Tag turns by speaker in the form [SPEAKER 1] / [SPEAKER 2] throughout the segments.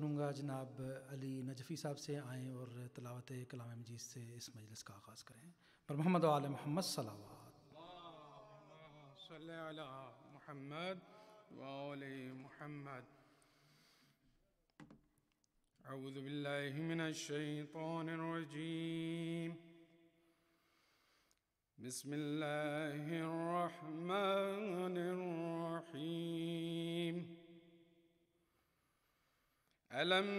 [SPEAKER 1] کروں گا جناب علی نجفی صاحب سے آئیں اور تلاوت کلام مجید سے اس مجلس کا آغاز کریں۔ پر محمد و آل محمد صلوات۔
[SPEAKER 2] اللهم صل على محمد وآل محمد۔ أعوذ بالله من الشيطان الرجيم، بسم الله الرحمن الرحيم۔ ألم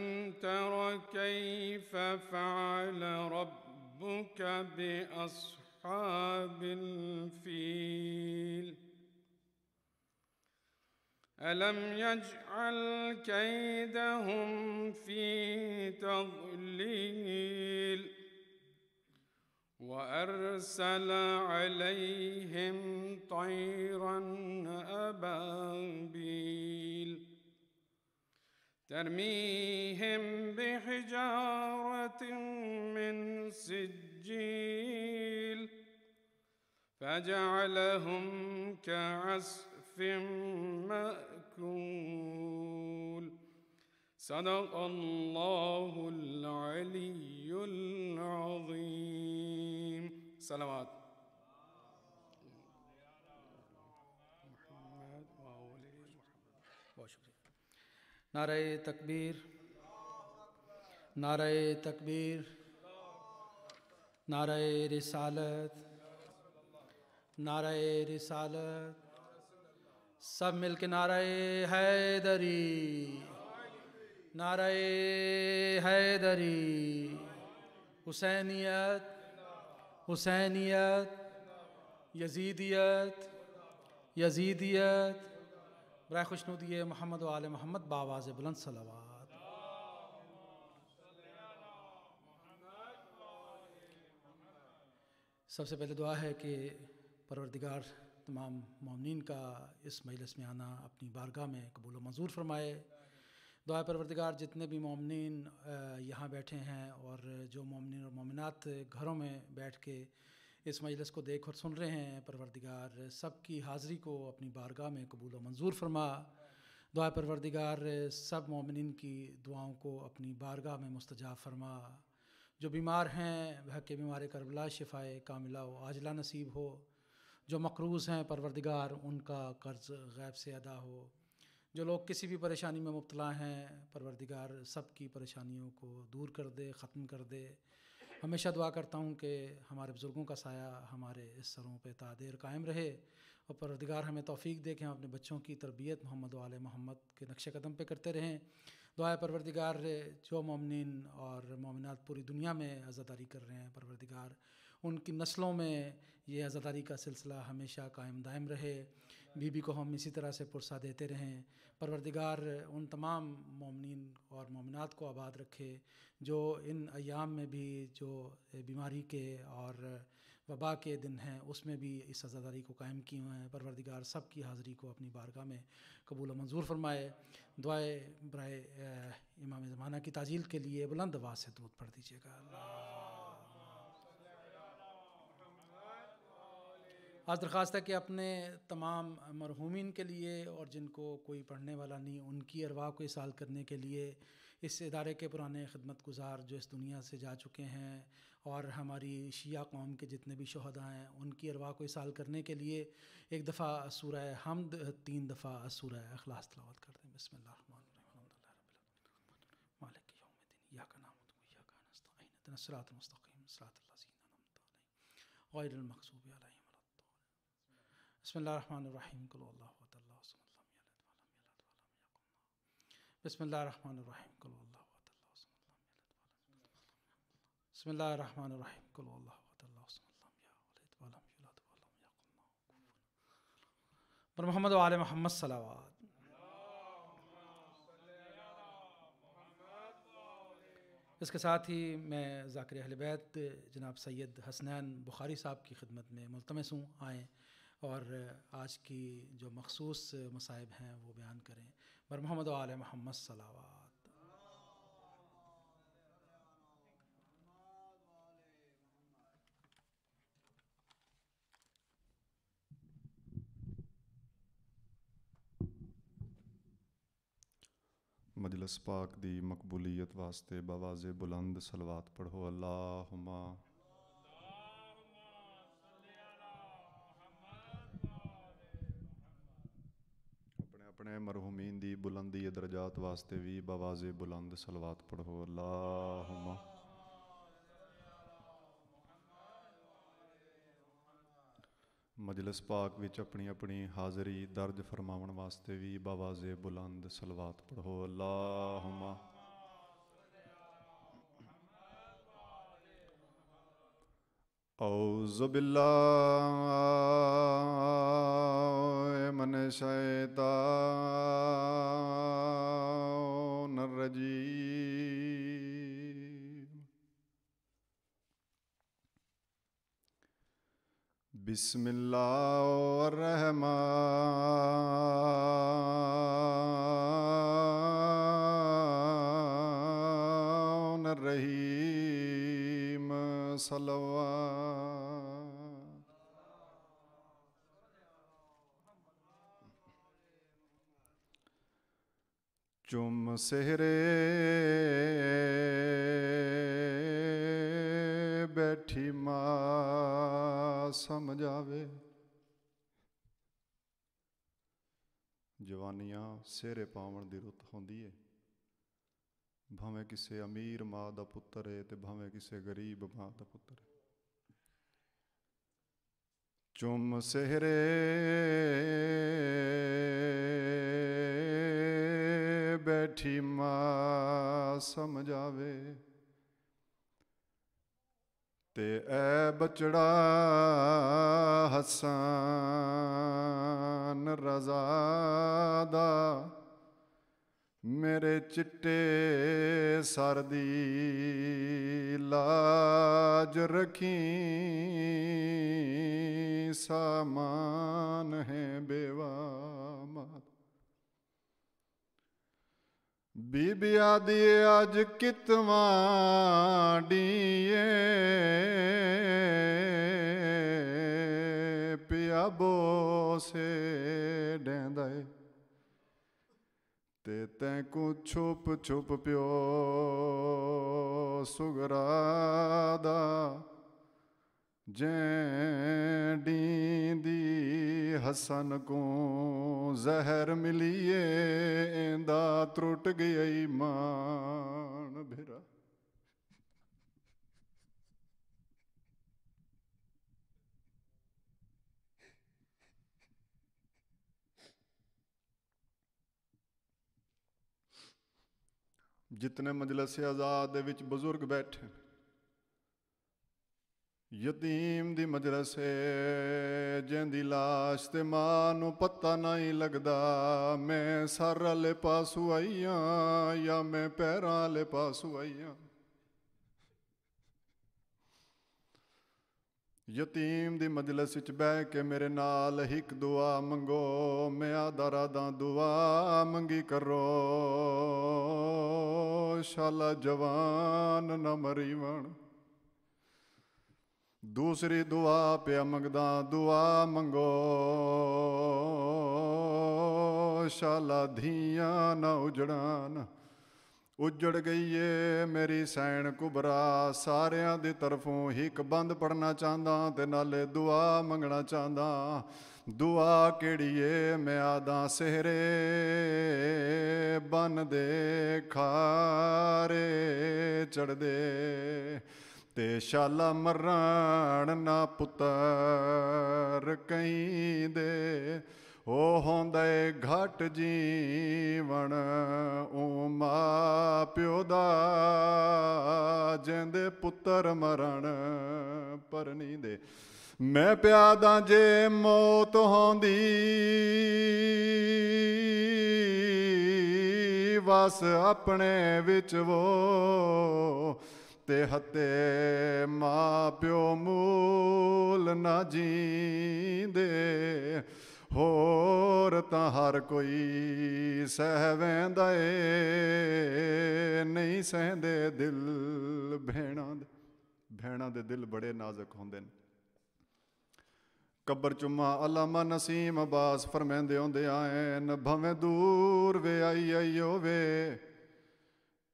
[SPEAKER 2] تر كيف فعل ربك بأصحاب الفيل؟ ألم يجعل كيدهم في تضليل وأرسل عليهم طيرا أبابيل ترميهم بحجارة من سجيل فجعلهم كعصف مأكول۔ صدق الله العلي العظيم۔ صلوات محمد وآل محمد۔
[SPEAKER 1] بہت شکریہ۔ نعرہ تکبیر، نعرہ تکبیر، نعرہ رسالت، نعرہ رسالت، سب مل کے نعرہ حیدری، نعرہ حیدری، حسینیت، حسینیت، یزیدیت، یزیدیت، برائے خوشنودی محمد و آل محمد بآواز بلند صلوات۔ سب سے پہلے دعا ہے کہ پروردگار تمام مومنین کا اس مجلس میں آنا اپنی بارگاہ میں قبول و منظور فرمائے۔ دعا ہے پروردگار جتنے بھی مومنین یہاں بیٹھے ہیں اور جو مومنین اور مومنات گھروں میں بیٹھ کے اس مجلس کو دیکھ اور سن رہے ہیں، پروردگار سب کی حاضری کو اپنی بارگاہ میں قبول و منظور فرما۔ دعا پروردگار سب مومنین کی دعاؤں کو اپنی بارگاہ میں مستجاب فرما۔ جو بیمار ہیں بحق بیمار کربلا شفائے کاملہ و عاجلہ نصیب ہو۔ جو مقروض ہیں پروردگار ان کا قرض غیب سے ادا ہو۔ جو لوگ کسی بھی پریشانی میں مبتلا ہیں پروردگار سب کی پریشانیوں کو دور کر دے، ختم کر دے۔ ہمیشہ دعا کرتا ہوں کہ ہمارے بزرگوں کا سایہ ہمارے اس سروں پہ تا دیر قائم رہے اور پروردگار ہمیں توفیق دے کہ ہم اپنے بچوں کی تربیت محمد و آل محمد کے نقش قدم پہ کرتے رہیں۔ دعا ہے پروردگار جو مومنین اور مومنات پوری دنیا میں عزاداری کر رہے ہیں پروردگار ان کی نسلوں میں یہ عزاداری کا سلسلہ ہمیشہ قائم دائم رہے، بی بی کو ہم اسی طرح سے پرسہ دیتے رہیں۔ پروردگار ان تمام مومنین اور مومنات کو آباد رکھے جو ان ایام میں بھی جو بیماری کے اور وبا کے دن ہیں اس میں بھی اس عزاداری کو قائم کیے ہوئے ہیں۔ پروردگار سب کی حاضری کو اپنی بارگاہ میں قبول و منظور فرمائے۔ دعائے برائے امام زمانہ کی تعجیل کے لیے بلند آواز سے درود پڑھ دیجیے گا۔ آج درخواست ہے کہ اپنے تمام مرحومین کے لیے اور جن کو کوئی پڑھنے والا نہیں ان کی ارواح کو اصال کرنے کے لیے اس ادارے کے پرانے خدمت گزار جو اس دنیا سے جا چکے ہیں اور ہماری شیعہ قوم کے جتنے بھی شہداء ہیں ان کی ارواح کو اصال کرنے کے لیے ایک دفعہ سورہ حمد 3 دفعہ سورہ اخلاص تلاوت کر دیں۔ بسم اللہ الرحمن الرحیم، الحمد للہ رب العالمین مالک یوم الدین، ایاک نعبد و ایاک نستعین، اهدنا الصراط المستقیم صراط الذین انعمت علیہم غیر المغضوب علیہم۔ بسم اللہ الرحمن الرحیم، قل اللہ احد اللہ الصمد لم یلد ولم یولد ولم یکن له۔ بسم اللہ الرحمن الرحیم، قل اللہ احد اللہ الصمد لم یلد ولم یولد۔ بسم اللہ الرحمن الرحیم، قل اللہ احد اللہ الصمد لم یلد ولم یولد ولم یکن له کفوا احد۔ پر محمد و آل محمد صلوات۔ اس کے ساتھ ہی میں ذاکر اہل بیت جناب سید حسنین بخاری صاحب کی خدمت میں ملتمس ہوں آئیں اور آج کی جو مخصوص مصائب ہیں وہ بیان کریں۔ بر محمد و آل محمد صلوات۔
[SPEAKER 3] مجلس پاک دی مقبولیت واسطے بآواز بلند صلوات پڑھو اللہم اپنے مرحومین دی بلندی درجات واسطے بھی بآواز بلند صلوات پڑھو اللہم مجلس پاک وچ اپنی اپنی حاضری درج فرماون واسطے بھی بآواز بلند صلوات پڑھو اللہم اعوذ باللہ من الشیطان الرجیم بسم اللہ الرحمن الرحیم صلوات چم سہرے بیٹھی ماں سمجھاوے جوانیاں سہرے پاون دی رت ہوندی ہے بھاویں کسے امیر ماں دا پتر ہے تے بھاویں کسے غریب ماں دا پتر ہے چم سہرے بیٹھی ماں سمجھاوے تے اے بچڑا حسن رضا دا میرے چٹے سر دی لاج رکھیں سامان ہے بیوہ مات بی بی آدھی آج کتواں ڈیے پیا بو سے ڈیندائے تے تین کو چھپ چھپ پیو سگرا دا جین ڈیندی حسن کو زہر ملیے ایندا ترٹ گئی ایمان بھیرا جتنے مجلس آزاد دے وچ بزرگ بیٹھے یتیم دی مجلس جن دی لاش تے ماں نو پتہ نہیں لگدا میں سر والے پاسو آئی ہاں یا میں پیراں والے پاسو آئی ہاں یتیم دی مجلس وچ بیٹھ کے میرے نال ہک دعا منگو میں آدھا راداں دعا منگی کرو شالا جوان نہ مری ون دوسری دعا پیا منگداں دعا منگو شالا دھیاں نہ اجڑان اجڑ گئی ہے میری سین کبرا ساریاں دی طرفوں ہک بند پڑھنا چاہدا تے نالے دعا منگنا چاہدا دعا کیڑی ہے میں آداں سہرے بن دے کھارے چڑھ دے تے شالا مران نہ پتر کہیں دے او ہوندے گھٹ جیون او ماں پیو دا جیندے پتر مرن پر نہیں دے میں پیاداں جے موت ہوندی وس اپنے وچ وہ تے ہتے ماں پیو مول نہ جیندے ہور تاں ہر کوئی سہ ویندا اے نہیں سہندے دل بھیڑاں دے دل بڑے نازک ہوندے نے قبر چما علامہ نسیم عباس فرمیندے ہوندے آئین بھویں دور وے آئی ہووے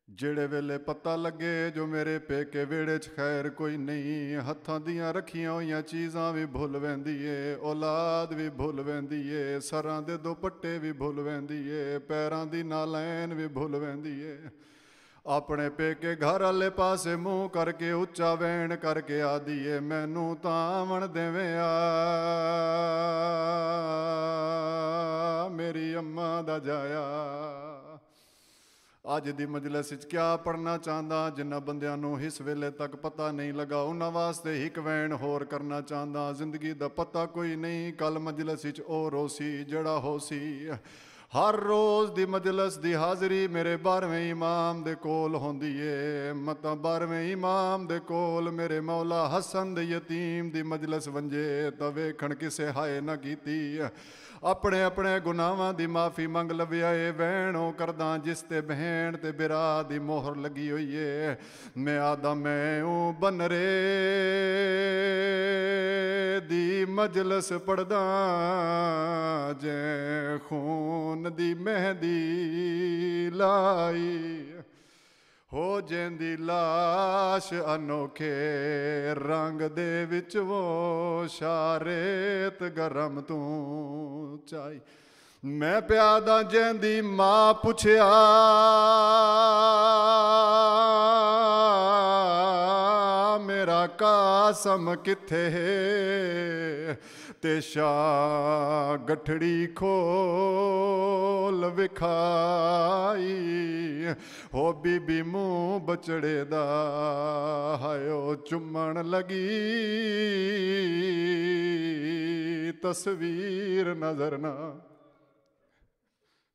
[SPEAKER 3] ਜਿਹੜੇ ਵੇਲੇ ਪਤਾ ਲੱਗੇ ਜੋ ਮੇਰੇ ਪੇਕੇ ਵਿਹੜੇ 'ਚ ਖੈਰ ਕੋਈ ਨਹੀਂ, ਹੱਥਾਂ ਦੀਆਂ ਰੱਖੀਆਂ ਹੋਈਆਂ ਚੀਜ਼ਾਂ ਵੀ ਭੁੱਲ ਵੈਂਦੀ ਏ, ਔਲਾਦ ਵੀ ਭੁੱਲ ਵੈਂਦੀ ਏ, ਸਰਾਂ ਦੇ ਦੁਪੱਟੇ ਵੀ ਭੁੱਲ ਵੈਂਦੀ ਏ, ਪੈਰਾਂ ਦੀ ਨਾਲੈਨ ਵੀ ਭੁੱਲ ਵੈਂਦੀ ਏ। ਆਪਣੇ ਪੇਕੇ ਘਰ ਵਾਲੇ ਪਾਸੇ ਮੂੰਹ ਕਰਕੇ ਉੱਚਾ ਵੈਣ ਕਰਕੇ ਆਦੀ ਏ, ਮੈਨੂੰ ਤਾਂ ਆਵਣ ਦੇਵੇਂ ਆ ਮੇਰੀ ਅੰਮਾ ਦਾ ਜਾਇਆ। ਅੱਜ ਦੀ ਮਜਲਿਸ ਵਿੱਚ ਕਿਆ ਪੜ੍ਹਨਾ ਚਾਹੁੰਦਾ, ਜਿਨ੍ਹਾਂ ਬੰਦਿਆਂ ਨੂੰ ਇਸ ਵੇਲੇ ਤੱਕ ਪਤਾ ਨਹੀਂ ਲੱਗਾ ਉਹਨਾਂ ਵਾਸਤੇ ਇੱਕ ਵੈਣ ਹੋਰ ਕਰਨਾ ਚਾਹੁੰਦਾ। ਜ਼ਿੰਦਗੀ ਦਾ ਪਤਾ ਕੋਈ ਨਹੀਂ, ਕੱਲ ਮਜਲਿਸ ਵਿੱਚ ਉਹ ਰੋਸੀ ਜਿਹੜਾ ਹੋ ਸੀ। ਹਰ ਰੋਜ਼ ਦੀ ਮਜਲਿਸ ਦੀ ਹਾਜ਼ਰੀ ਮੇਰੇ 12ਵੇਂ ਇਮਾਮ ਦੇ ਕੋਲ ਹੁੰਦੀ ਏ, ਮਤਾਂ 12ਵੇਂ ਇਮਾਮ ਦੇ ਕੋਲ ਮੇਰੇ ਮੌਲਾ ਹਸਨ ਦੇ ਯਤੀਮ ਦੀ ਮਜਲਿਸ ਵੰਜੇ ਤਾਂ ਵੇਖਣ ਕਿਸੇ ਹਾਏ ਨਾ ਕੀਤੀ। ਆਪਣੇ ਆਪਣੇ ਗੁਨਾਹਾਂ ਦੀ ਮਾਫੀ ਮੰਗ ਲਵਿਆ ਏ, ਵੈਣ ਉਹ ਕਰਦਾ ਜਿਸ ਤੇ ਬਹਿਣ ਤੇ ਬਿਰਾ ਦੀ ਮੋਹਰ ਲੱਗੀ ਹੋਈ ਏ। ਮੈਂ ਆਦਾ ਮੈਂ ਉਹ ਬਨਰੇ ਦੀ ਮਜਲਿਸ ਪੜਦਾ ਜੈ ਖੂਨ ਦੀ ਮਹਿੰਦੀ ਲਾਈ, ਹੋ ਜਾਂਦੀ ਲਾਸ਼ ਅਨੋਖੇ ਰੰਗ ਦੇ ਵਿੱਚ ਉਹ ਸ਼ਾਰੇਤ ਗਰਮ ਤੂੰ ਚਾਈ। ਮੈਂ ਪਿਆਦਾ ਜਾਂਦੀ ਮਾਂ ਪੁੱਛਿਆ ਮੇਰਾ ਕਾਸਮ ਕਿੱਥੇ ਤੇ ਸ਼ਾਹ ਗਠੜੀ ਖੋਲ ਵਿਖਾਈ। ਹੋ ਬੀਬੀ ਮੂੰਹ ਬਚੜੇ ਦਾ ਹਾਇਓ ਚੁੰਮਣ ਲਗੀ, ਤਸਵੀਰ ਨਜ਼ਰ ਨਾ।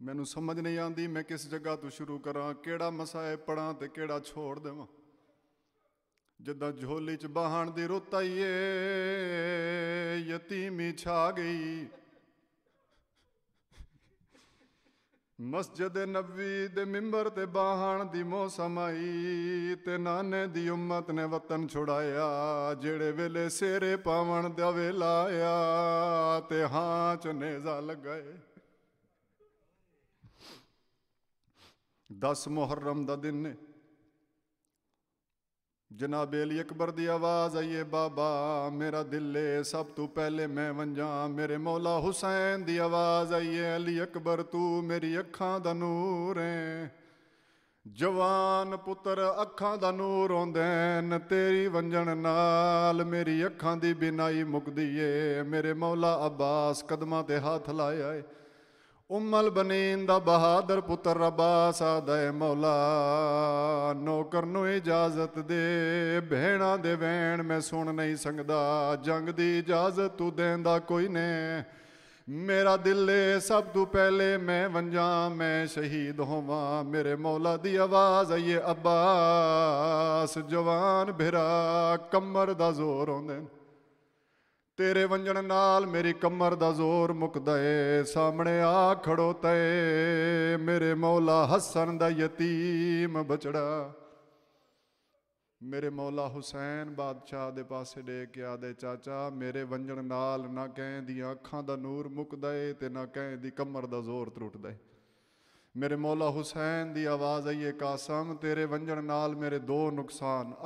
[SPEAKER 3] ਮੈਨੂੰ ਸਮਝ ਨਹੀਂ ਆਉਂਦੀ ਮੈਂ ਕਿਸ ਜਗ੍ਹਾ ਤੋਂ ਸ਼ੁਰੂ ਕਰਾਂ, ਕਿਹੜਾ ਮਸਾਏ ਪੜਾਂ ਤੇ ਕਿਹੜਾ ਛੋੜ ਦੇਵਾਂ। ਜਿੱਦਾਂ ਝੋਲੀ 'ਚ ਬਹਾਣ ਦੀ ਰੁੱਤ ਆਈ ਏ, ਯਤੀਮੀ ਛਾ ਗਈ। ਮਸਜਿਦ ਨਬੀ ਦੇ ਮਿੰਬਰ ਤੇ ਬਾਹਣ ਦੀ ਮੌਸਮ ਆਈ ਤੇ ਨਾਨੇ ਦੀ ਉਮਤ ਨੇ ਵਤਨ ਛੁਡਾਇਆ। ਜਿਹੜੇ ਵੇਲੇ ਸੇਰੇ ਪਾਵਣ ਦਾ ਵੇਲਾ ਆਇਆ ਤੇ ਹਾਂ ਚ ਨੇਜ਼ਾ ਲਗਾਏ। 10 ਮੁਹਰਮ ਦਾ ਦਿਨ ਨੇ, ਜਨਾਬ ਅਲੀ ਅਕਬਰ ਦੀ ਆਵਾਜ਼ ਆਈਏ, ਬਾਬਾ ਮੇਰਾ ਦਿਲ ਏ ਸਭ ਤੋਂ ਪਹਿਲੇ ਮੈਂ ਵੰਜਾਂ। ਮੇਰੇ ਮੌਲਾ ਹੁਸੈਨ ਦੀ ਆਵਾਜ਼ ਆਈਏ, ਅਲੀ ਅਕਬਰ ਤੂੰ ਮੇਰੀ ਅੱਖਾਂ ਦਾ ਨੂਰ ਏ। ਜਵਾਨ ਪੁੱਤਰ ਅੱਖਾਂ ਦਾ ਨੂਰ ਹੁੰਦੈਨ, ਤੇਰੀ ਵੰਜਣ ਨਾਲ ਮੇਰੀ ਅੱਖਾਂ ਦੀ ਬਿਨਾਈ ਮੁਕਦੀ ਏ। ਮੇਰੇ ਮੌਲਾ ਅਬਾਸ ਕਦਮਾਂ ਤੇ ਹੱਥ ਲਾਇਆ ਏ। ਉਮਲ ਬਨੀਨ ਦਾ ਬਹਾਦਰ ਪੁੱਤਰ ਅਬਾਸ ਆਦਾ ਏ, ਮੌਲਾ ਨੌਕਰ ਨੂੰ ਇਜਾਜ਼ਤ ਦੇ, ਭੈਣਾਂ ਦੇ ਵੈਣ ਮੈਂ ਸੁਣ ਨਹੀਂ ਸਕਦਾ, ਜੰਗ ਦੀ ਇਜਾਜ਼ਤ ਤੂੰ ਦੇਂਦਾ ਕੋਈ ਨੇ। ਮੇਰਾ ਦਿਲ ਏ ਸਭ ਤੋਂ ਪਹਿਲੇ ਮੈਂ ਵੰਜਾਂ, ਮੈਂ ਸ਼ਹੀਦ ਹੋਵਾਂ। ਮੇਰੇ ਮੌਲਾ ਦੀ ਆਵਾਜ਼ ਆਈਏ, ਅਬਾਸ ਜਵਾਨ ਭਰਾ ਕਮਰ ਦਾ ਜ਼ੋਰ ਆਉਂਦੇ, ਤੇਰੇ ਵੰਜਣ ਨਾਲ ਮੇਰੀ ਕਮਰ ਦਾ ਜ਼ੋਰ ਮੁੱਕਦਾ ਏ। ਸਾਹਮਣੇ ਆ ਖੜੋਤਾ ਏ ਮੇਰੇ ਮੌਲਾ ਹਸਨ ਦਾ ਯਤੀਮ ਬਚੜਾ। ਮੇਰੇ ਮੌਲਾ ਹੁਸੈਨ ਬਾਦਸ਼ਾਹ ਦੇ ਪਾਸੇ ਡੇ ਕੇ ਆਦੇ, ਚਾਚਾ ਮੇਰੇ ਵੰਜਣ ਨਾਲ ਨਾ ਕਹਿ ਦੀਆਂ ਅੱਖਾਂ ਦਾ ਨੂਰ ਮੁੱਕਦਾ ਏ ਤੇ ਨਾ ਕਹਿ ਦੀ ਕਮਰ ਦਾ ਜ਼ੋਰ ਟੁੱਟਦਾ ਏ। ਮੇਰੇ ਮੌਲਾ ਹੁਸੈਨ ਦੀ ਆਵਾਜ਼ ਆਈਏ, ਕਾਸਮ ਤੇਰੇ ਵੰਜਣ ਨਾਲ ਮੇਰੇ 2 ਨੁਕਸਾਨ,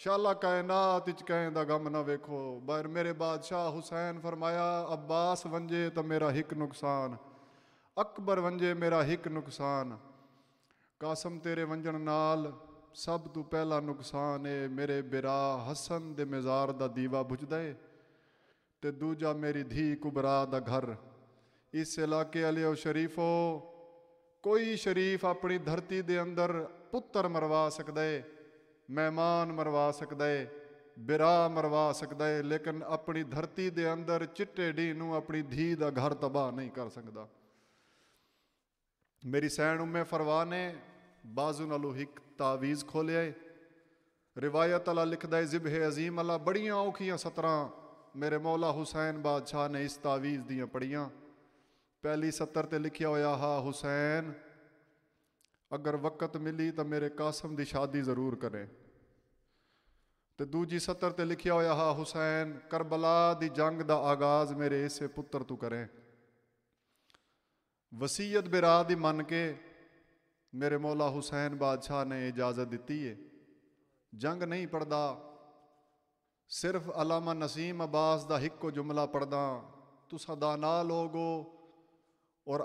[SPEAKER 3] ਸ਼ਾਲਾ ਕਾਇਨਾਤ ਵਿੱਚ ਕਹਿਣ ਦਾ ਗਮ ਨਾ ਵੇਖੋ। ਪਰ ਮੇਰੇ ਬਾਦਸ਼ਾਹ ਹੁਸੈਨ ਫਰਮਾਇਆ, ਅਬਾਸ ਵੰਜੇ ਤਾਂ ਮੇਰਾ ਇੱਕ ਨੁਕਸਾਨ, ਅਕਬਰ ਵੰਜੇ ਮੇਰਾ ਇੱਕ ਨੁਕਸਾਨ। ਕਾਸਮ ਤੇਰੇ ਵੰਜਣ ਨਾਲ ਸਭ ਤੋਂ ਪਹਿਲਾ ਨੁਕਸਾਨ ਹੈ ਮੇਰੇ ਬਿਰਾ ਹਸਨ ਦੇ ਮਜ਼ਾਰ ਦਾ ਦੀਵਾ ਬੁਝਦਾ ਏ ਤੇ ਦੂਜਾ ਮੇਰੀ ਧੀ ਕੁਬਰਾ ਦਾ ਘਰ। ਇਸ ਇਲਾਕੇ ਵਾਲਿਓ ਸ਼ਰੀਫੋ, ਕੋਈ ਸ਼ਰੀਫ ਆਪਣੀ ਧਰਤੀ ਦੇ ਅੰਦਰ ਪੁੱਤਰ ਮਰਵਾ ਸਕਦਾ ਏ, ਮਹਿਮਾਨ ਮਰਵਾ ਸਕਦਾ ਏ, ਬਿਰਾ ਮਰਵਾ ਸਕਦਾ ਏ, ਲੇਕਿਨ ਆਪਣੀ ਧਰਤੀ ਦੇ ਅੰਦਰ ਚਿੱਟੇ ਢੀ ਨੂੰ ਆਪਣੀ ਧੀ ਦਾ ਘਰ ਤਬਾਹ ਨਹੀਂ ਕਰ ਸਕਦਾ। ਮੇਰੀ ਸੈਣ ਉਮੇ ਫਰਵਾ ਨੇ ਬਾਜ਼ੂ ਨਾਲੋਂ ਇੱਕ ਤਾਵੀਜ਼ ਖੋਲਿਆ ਏ। ਰਿਵਾਇਤ ਵਾਲਾ ਲਿਖਦਾ ਏ, ਜ਼ਿਬਹ ਅਜ਼ੀਮ ਅੱਲਾ ਬੜੀਆਂ ਔਖੀਆਂ 17 ਮੇਰੇ ਮੌਲਾ ਹੁਸੈਨ ਬਾਦਸ਼ਾਹ ਨੇ ਇਸ ਤਾਵੀਜ਼ ਦੀਆਂ ਪੜੀਆਂ। ਪਹਿਲੀ 70 ਤੇ ਲਿਖਿਆ ਹੋਇਆ, ਹਾਂ ਹੁਸੈਨ ਅਗਰ ਵਕਤ ਮਿਲੀ ਤਾਂ ਮੇਰੇ ਕਾਸਮ ਦੀ ਸ਼ਾਦੀ ਜ਼ਰੂਰ ਕਰੇ। ਤੇ ਦੂਜੀ ਸਤਰ ਤੇ ਲਿਖਿਆ ਹੋਇਆ ਹਾ ਹੁਸੈਨ ਕਰਬਲਾ ਦੀ ਜੰਗ ਦਾ ਆਗਾਜ਼ ਮੇਰੇ ਇਸੇ ਪੁੱਤਰ ਤੂੰ ਕਰੇ। ਵਸੀਅਤ ਬਿਰਾ ਦੀ ਮੰਨ ਕੇ ਮੇਰੇ ਮੌਲਾ ਹੁਸੈਨ ਬਾਦਸ਼ਾਹ ਨੇ ਇਜਾਜ਼ਤ ਦਿੱਤੀ ਹੈ। ਜੰਗ ਨਹੀਂ ਪੜਦਾ, ਸਿਰਫ ਅਲਾਮਾ ਨਸੀਮ ਅਬਾਸ ਦਾ ਇੱਕੋ ਜੁਮਲਾ ਪੜਦਾ, ਤੁਸਾਂ ਦਾਨਾ ਲੋਗੋ। ਔਰ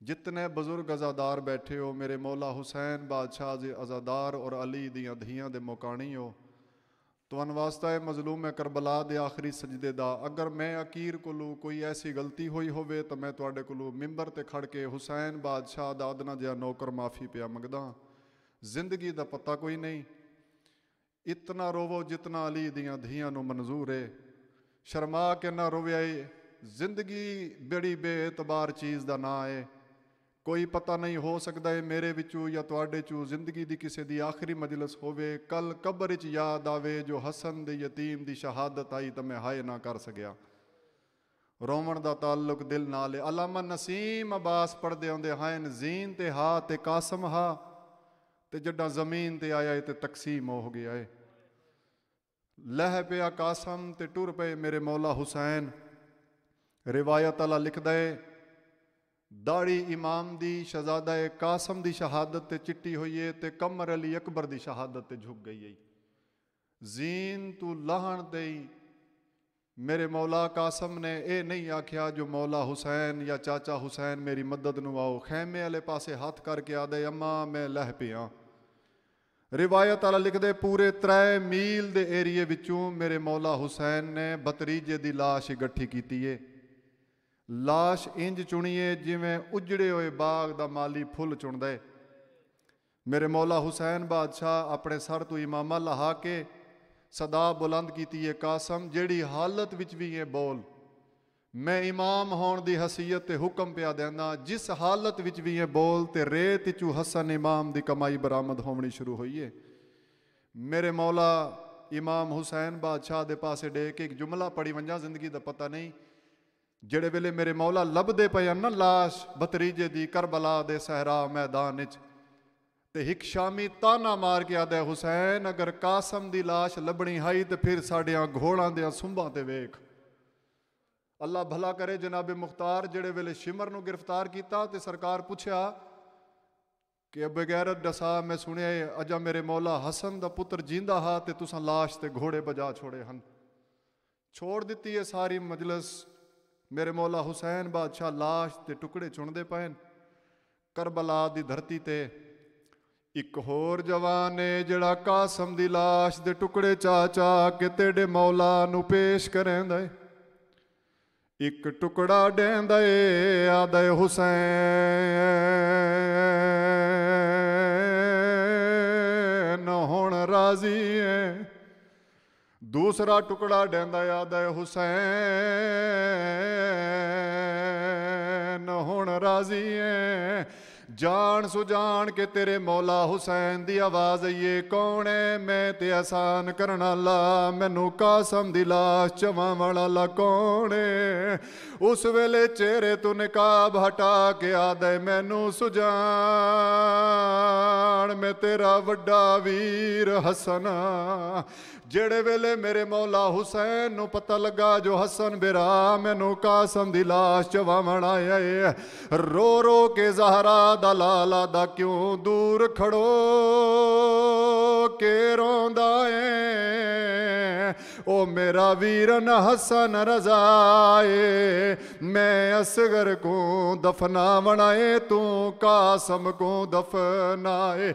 [SPEAKER 3] ਜਿਤਨੇ ਬਜ਼ੁਰਗ ਅਜ਼ਾਦਾਰ ਬੈਠੇ ਹੋ, ਮੇਰੇ ਮੌਲਾ ਹੁਸੈਨ ਬਾਦਸ਼ਾਹ ਦੇ ਅਜ਼ਾਦਾਰ ਔਰ ਅਲੀ ਦੀਆਂ ਧੀਆਂ ਦੇ ਮੁਕਾਣੀ ਹੋ, ਤੁਹਾਨੂੰ ਵਾਸਤਾ ਹੈ ਮਜ਼ਲੂਮ ਕਰਬਲਾ ਦੇ ਆਖਰੀ ਸਜਦੇ ਦਾ। ਅਗਰ ਮੈਂ ਅਕੀਰ ਕੋਲੋਂ ਕੋਈ ਐਸੀ ਗਲਤੀ ਹੋਈ ਹੋਵੇ ਤਾਂ ਮੈਂ ਤੁਹਾਡੇ ਕੋਲੋਂ ਮਿੰਬਰ ਤੇ ਖੜ ਕੇ ਹੁਸੈਨ ਬਾਦਸ਼ਾਹ ਦਾ ਅਦਨਾ ਜਿਹਾ ਨੌਕਰ ਮਾਫੀ ਪਿਆ ਮੰਗਦਾ। ਜ਼ਿੰਦਗੀ ਦਾ ਪਤਾ ਕੋਈ ਨਹੀਂ, ਇਤਨਾ ਰੋਵੋ ਜਿਤਨਾ ਅਲੀ ਦੀਆਂ ਧੀਆਂ ਨੂੰ ਮਨਜ਼ੂਰ ਹੈ। ਸ਼ਰਮਾ ਕੇ ਨਾ ਰੋਵਿਆ ਏ, ਜ਼ਿੰਦਗੀ ਬੜੀ ਬੇਇਤਬਾਰ ਚੀਜ਼ ਦਾ ਨਾਂ ਹੈ। ਕੋਈ ਪਤਾ ਨਹੀਂ, ਹੋ ਸਕਦਾ ਹੈ ਮੇਰੇ ਵਿੱਚੋਂ ਜਾਂ ਤੁਹਾਡੇ ਚੋਂ ਜ਼ਿੰਦਗੀ ਦੀ ਕਿਸੇ ਦੀ ਆਖਰੀ ਮਜਲਿਸ ਹੋਵੇ, ਕੱਲ ਕਬਰ 'ਚ ਯਾਦ ਆਵੇ ਜੋ ਹਸਨ ਦੇ ਯਤੀਮ ਦੀ ਸ਼ਹਾਦਤ ਆਈ ਤਾਂ ਮੈਂ ਹਾਏ ਨਾ ਕਰ ਸਕਿਆ। ਰੋਵਣ ਦਾ ਤਾਲੁਕ ਦਿਲ ਨਾਲ ਹੈ। ਅਲਾਮਾ ਨਸੀਮ ਅਬਾਸ ਪੜ੍ਹਦੇ ਆਉਂਦੇ ਹਨ, ਜ਼ੀਨ ਤੇ ਹਾ ਤੇ ਕਾਸਮ ਹਾ, ਤੇ ਜੱਡਾ ਜ਼ਮੀਨ ਤੇ ਆਇਆ ਤੇ ਤਕਸੀਮ ਹੋ ਗਿਆ ਏ। ਲਹਿ ਪਿਆ ਕਾਸਮ ਤੇ ਟੁਰ ਪਏ ਮੇਰੇ ਮੌਲਾ ਹੁਸੈਨ। ਰਿਵਾਇਤ ਵਾਲਾ ਲਿਖਦਾ ਏ, ਦਾੜੀ ਇਮਾਮ ਦੀ ਸ਼ਹਜ਼ਾਦਾ ਕਾਸਮ ਦੀ ਸ਼ਹਾਦਤ ਤੇ ਚਿੱਟੀ ਹੋਈ ਏ ਤੇ ਕਮਰ ਅਲੀ ਅਕਬਰ ਦੀ ਸ਼ਹਾਦਤ ਤੇ ਝੁਕ ਗਈ ਏ। ਜ਼ੀਨ ਤੂੰ ਲਾਹਣ ਦੇਈ। ਮੇਰੇ ਮੌਲਾ ਕਾਸਮ ਨੇ ਇਹ ਨਹੀਂ ਆਖਿਆ ਜੋ ਮੌਲਾ ਹੁਸੈਨ ਜਾਂ ਚਾਚਾ ਹੁਸੈਨ ਮੇਰੀ ਮਦਦ ਨੂੰ ਆਓ। ਖੈਮੇ ਵਾਲੇ ਪਾਸੇ ਹੱਥ ਕਰਕੇ ਆਦੇ ਅੰਮਾ ਮੈਂ ਲਹਿ ਪਿਆ। ਰਿਵਾਇਤ ਵਾਲਾ ਲਿਖਦੇ, ਪੂਰੇ 3 ਮੀਲ ਦੇ ਏਰੀਏ ਵਿੱਚੋਂ ਮੇਰੇ ਮੌਲਾ ਹੁਸੈਨ ਨੇ ਬਤਰੀਜੇ ਦੀ ਲਾਸ਼ ਇਕੱਠੀ ਕੀਤੀ ਏ। ਲਾਸ਼ ਇੰਜ ਚੁਣੀਏ ਜਿਵੇਂ ਉਜੜੇ ਹੋਏ ਬਾਗ ਦਾ ਮਾਲੀ ਫੁੱਲ ਚੁਣਦਾ ਏ। ਮੇਰੇ ਮੌਲਾ ਹੁਸੈਨ ਬਾਦਸ਼ਾਹ ਆਪਣੇ ਸਰ ਤੋਂ ਇਮਾਮਾ ਲਹਾ ਕੇ ਸਦਾ ਬੁਲੰਦ ਕੀਤੀ ਏ, ਕਾਸਮ ਜਿਹੜੀ ਹਾਲਤ ਵਿੱਚ ਵੀ ਇਹ ਬੋਲ, ਮੈਂ ਇਮਾਮ ਹੋਣ ਦੀ ਹਸੀਅਤ ਤੇ ਹੁਕਮ ਪਿਆ ਦੇਣਾ। ਜਿਸ ਹਾਲਤ ਵਿੱਚ ਵੀ ਇਹ ਬੋਲ ਤੇ ਰੇਤ ਚੋਂ ਹਸਨ ਇਮਾਮ ਦੀ ਕਮਾਈ ਬਰਾਮਦ ਹੋਣੀ ਸ਼ੁਰੂ ਹੋਈ ਏ। ਮੇਰੇ ਮੌਲਾ ਇਮਾਮ ਹੁਸੈਨ ਬਾਦਸ਼ਾਹ ਦੇ ਪਾਸੇ ਡੇ ਕੇ ਇੱਕ ਜੁਮਲਾ ਪੜੀ ਵੰਜਾ, ਜ਼ਿੰਦਗੀ ਦਾ ਪਤਾ ਨਹੀਂ। ਜਿਹੜੇ ਵੇਲੇ ਮੇਰੇ ਮੌਲਾ ਲੱਭਦੇ ਪਏ ਨਾ ਲਾਸ਼ ਬਤਰੀਜੇ ਦੀ ਕਰਬਲਾ ਦੇ ਸਹਿਰਾ ਮੈਦਾਨ ਵਿੱਚ, ਤੇ ਇੱਕ ਸ਼ਾਮੀ ਤਾਨਾ ਮਾਰ ਕੇ ਆਦਾ, ਹੁਸੈਨ ਅਗਰ ਕਾਸਮ ਦੀ ਲਾਸ਼ ਲੱਭਣੀ ਹਾਈ ਤੇ ਫਿਰ ਸਾਡਿਆਂ ਘੋੜਾਂ ਦੇ ਸੁੰਭਾਂ ਤੇ ਵੇਖ। ਅੱਲਾ ਭਲਾ ਕਰੇ ਜਨਾਬੇ ਮੁਖਤਾਰ ਜਿਹੜੇ ਵੇਲੇ ਸ਼ਿਮਰ ਨੂੰ ਗ੍ਰਿਫਤਾਰ ਕੀਤਾ ਤੇ ਸਰਕਾਰ ਪੁੱਛਿਆ ਕਿ ਬਗੈਰਤ ਦਸਾ ਮੈਂ ਸੁਣਿਆ ਅਜਾ ਮੇਰੇ ਮੌਲਾ ਹਸਨ ਦਾ ਪੁੱਤਰ ਜਿੰਦਾ ਹਾ ਤੇ ਤੁਸਾਂ ਲਾਸ਼ ਤੇ ਘੋੜੇ ਬਜਾ ਛੋੜੇ ਹਨ। ਛੋੜ ਦਿੱਤੀ ਹੈ ਸਾਰੀ ਮਜਲਿਸ। ਮੇਰੇ ਮੌਲਾ ਹੁਸੈਨ ਬਾਦਸ਼ਾਹ ਲਾਸ਼ ਦੇ ਟੁਕੜੇ ਚੁਣਦੇ ਪਏ। ਕਰਬਲਾ ਦੀ ਧਰਤੀ ਤੇ ਇੱਕ ਹੋਰ ਜਵਾਨ ਏ ਜਿਹੜਾ ਕਾਸਮ ਦੀ ਲਾਸ਼ ਦੇ ਟੁਕੜੇ ਚਾ ਚਾ ਕੇ ਤੇਰੇ ਮੌਲਾ ਨੂੰ ਪੇਸ਼ ਕਰੇਂਦਾ ਏ। ਇੱਕ ਟੁਕੜਾ ਡੇਂਦਾ ਏ ਆਦਾ ਹੁਸੈਨ ਹੁਣ ਰਾਜ਼ੀ ਏ। ਦੂਸਰਾ ਟੁਕੜਾ ਡੇਂਦਾ ਆਦਾ ਹੁਸੈਨ ਹੁਣ ਰਾਜ਼ੀ ਏ। ਜਾਣ ਸੁਜਾਨ ਕੇ ਤੇਰੇ ਮੌਲਾ ਹੁਸੈਨ ਦੀ ਆਵਾਜ਼ ਆਈਏ, ਕੌਣ ਹੈ ਮੈਂ ਤੇ ਆਸਾਨ ਕਰਨ ਵਾਲਾ, ਮੈਨੂੰ ਕਾਸਮ ਦੀ ਲਾਸ਼ ਚਵਾਵਣ ਵਾਲਾ ਕੌਣ ਹੈ। ਉਸ ਵੇਲੇ ਚਿਹਰੇ ਤੋਂ ਨਿਕਾਬ ਹਟਾ ਕੇ ਆਦੇ, ਮੈਨੂੰ ਸੁਜਾਨ ਮੈਂ ਤੇਰਾ ਵੱਡਾ ਵੀਰ ਹਸਨ। ਜਿਹੜੇ ਵੇਲੇ ਮੇਰੇ ਮੌਲਾ ਹੁਸੈਨ ਨੂੰ ਪਤਾ ਲੱਗਾ ਜੋ ਹਸਨ ਬਿਰਾ ਮੈਨੂੰ ਕਾਸਮ ਦੀ ਲਾਸ਼ ਚਵਾਵਣ ਆਇਆ ਏ, ਰੋ ਰੋ ਕੇ ਜ਼ਹਰਾ ਦਾ ਲਾਲਾ ਦਾ ਕਿਉਂ ਦੂਰ ਖੜੋ ਕੇ ਰੋਂਦਾ ਏ। ਉਹ ਮੇਰਾ ਵੀਰਨ ਹਸਨ ਰਜ਼ਾ ਏ, ਮੈਂ ਅਸਗਰ ਕੋ ਦਫਨਾਵਣ ਆਏ, ਤੂੰ ਕਾਸਮ ਕੋ ਦਫਨਾਏ।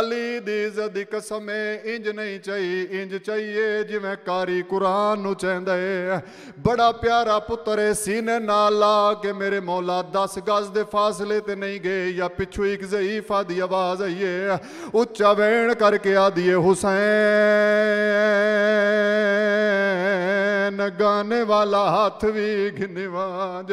[SPEAKER 3] ਅਲੀ ਦੀ ਇੱਜ਼ਤ ਦੀ ਕਸਮ ਇੰਜ ਨਹੀਂ ਚਾਹੀ, ਇੰਜ ਚਾਹੀਏ ਜਿਵੇਂ ਕਾਰੀ ਕੁਰਾਨ ਨੂੰ ਚਾਹੁੰਦਾ ਏ। ਬੜਾ ਪਿਆਰਾ ਪੁੱਤਰ ਏ, ਸੀਨੇ ਨਾਲ ਲਾ ਕੇ ਮੇਰੇ ਮੌਲਾ 10 ਗਜ਼ ਦੇ ਫਾਸਲੇ ਤੇ ਨਹੀਂ ਗਏ ਜਾਂ ਪਿੱਛੋਂ ਇੱਕ ਜ਼ਈਫਾ ਦੀ ਆਵਾਜ਼ ਆਈ ਏ, ਉੱਚਾ ਵੈਣ ਕਰਕੇ ਆਦੀਏ ਹੁਸੈਨ ਗਾਣੇ ਵਾਲਾ ਹੱਥ ਵੀ ਘਿਨਵਾਜ।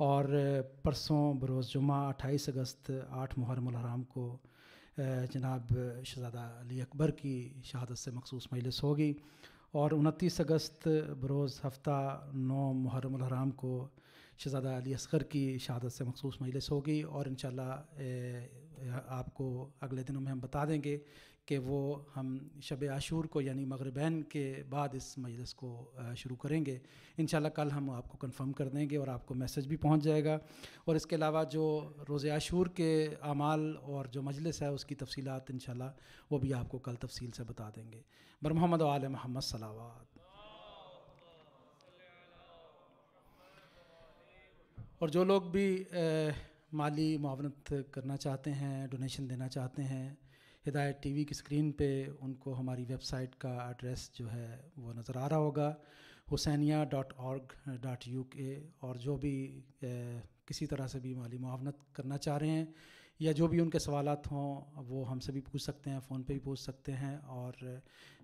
[SPEAKER 1] اور پرسوں بروز جمعہ 28 اگست 8 محرم الحرام کو جناب شہزادہ علی اکبر کی شہادت سے مخصوص مجلس ہوگی، اور 29 اگست بروز ہفتہ 9 محرم الحرام کو شہزادہ علی اصغر کی شہادت سے مخصوص مجلس ہوگی، اور انشاءاللہ آپ کو اگلے دنوں میں ہم بتا دیں گے کہ وہ ہم شب عاشور کو یعنی مغربین کے بعد اس مجلس کو شروع کریں گے انشاءاللہ۔ کل ہم آپ کو کنفرم کر دیں گے اور آپ کو میسج بھی پہنچ جائے گا، اور اس کے علاوہ جو روز عاشور کے اعمال اور جو مجلس ہے اس کی تفصیلات انشاءاللہ وہ بھی آپ کو کل تفصیل سے بتا دیں گے۔ بر محمد و آل محمد صلوات۔ اور جو لوگ بھی مالی معاونت کرنا چاہتے ہیں، ڈونیشن دینا چاہتے ہیں، ہدایت ٹی وی کی اسکرین پہ ان کو ہماری ویب سائٹ کا ایڈریس جو ہے وہ نظر آ رہا ہوگا، husainiya.org.uk، اور جو بھی کسی طرح سے بھی مالی معاونت کرنا چاہ رہے ہیں یا جو بھی ان کے سوالات ہوں وہ ہم سے بھی پوچھ سکتے ہیں، فون پہ بھی پوچھ سکتے ہیں، اور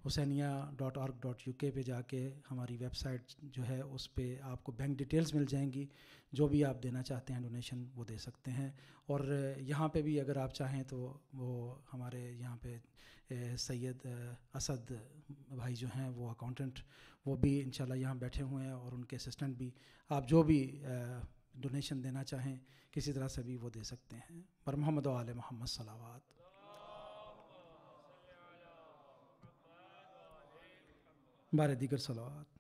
[SPEAKER 1] husainiya.org.uk پہ جا کے ہماری ویب سائٹ جو ہے اس پہ آپ کو بینک ڈیٹیلز مل جائیں گی، جو بھی آپ دینا چاہتے ہیں ڈونیشن وہ دے سکتے ہیں۔ اور یہاں پہ بھی اگر آپ چاہیں تو وہ ہمارے یہاں پہ سید اسد بھائی جو ہیں وہ اکاؤنٹنٹ، وہ بھی انشاءاللہ یہاں بیٹھے ہوئے ہیں، اور ان کے اسسٹنٹ بھی، آپ جو بھی ڈونیشن دینا چاہیں کسی طرح سے بھی وہ دے سکتے ہیں۔ پر محمد و آل محمد صلوات۔ بارے دیگر صلوات۔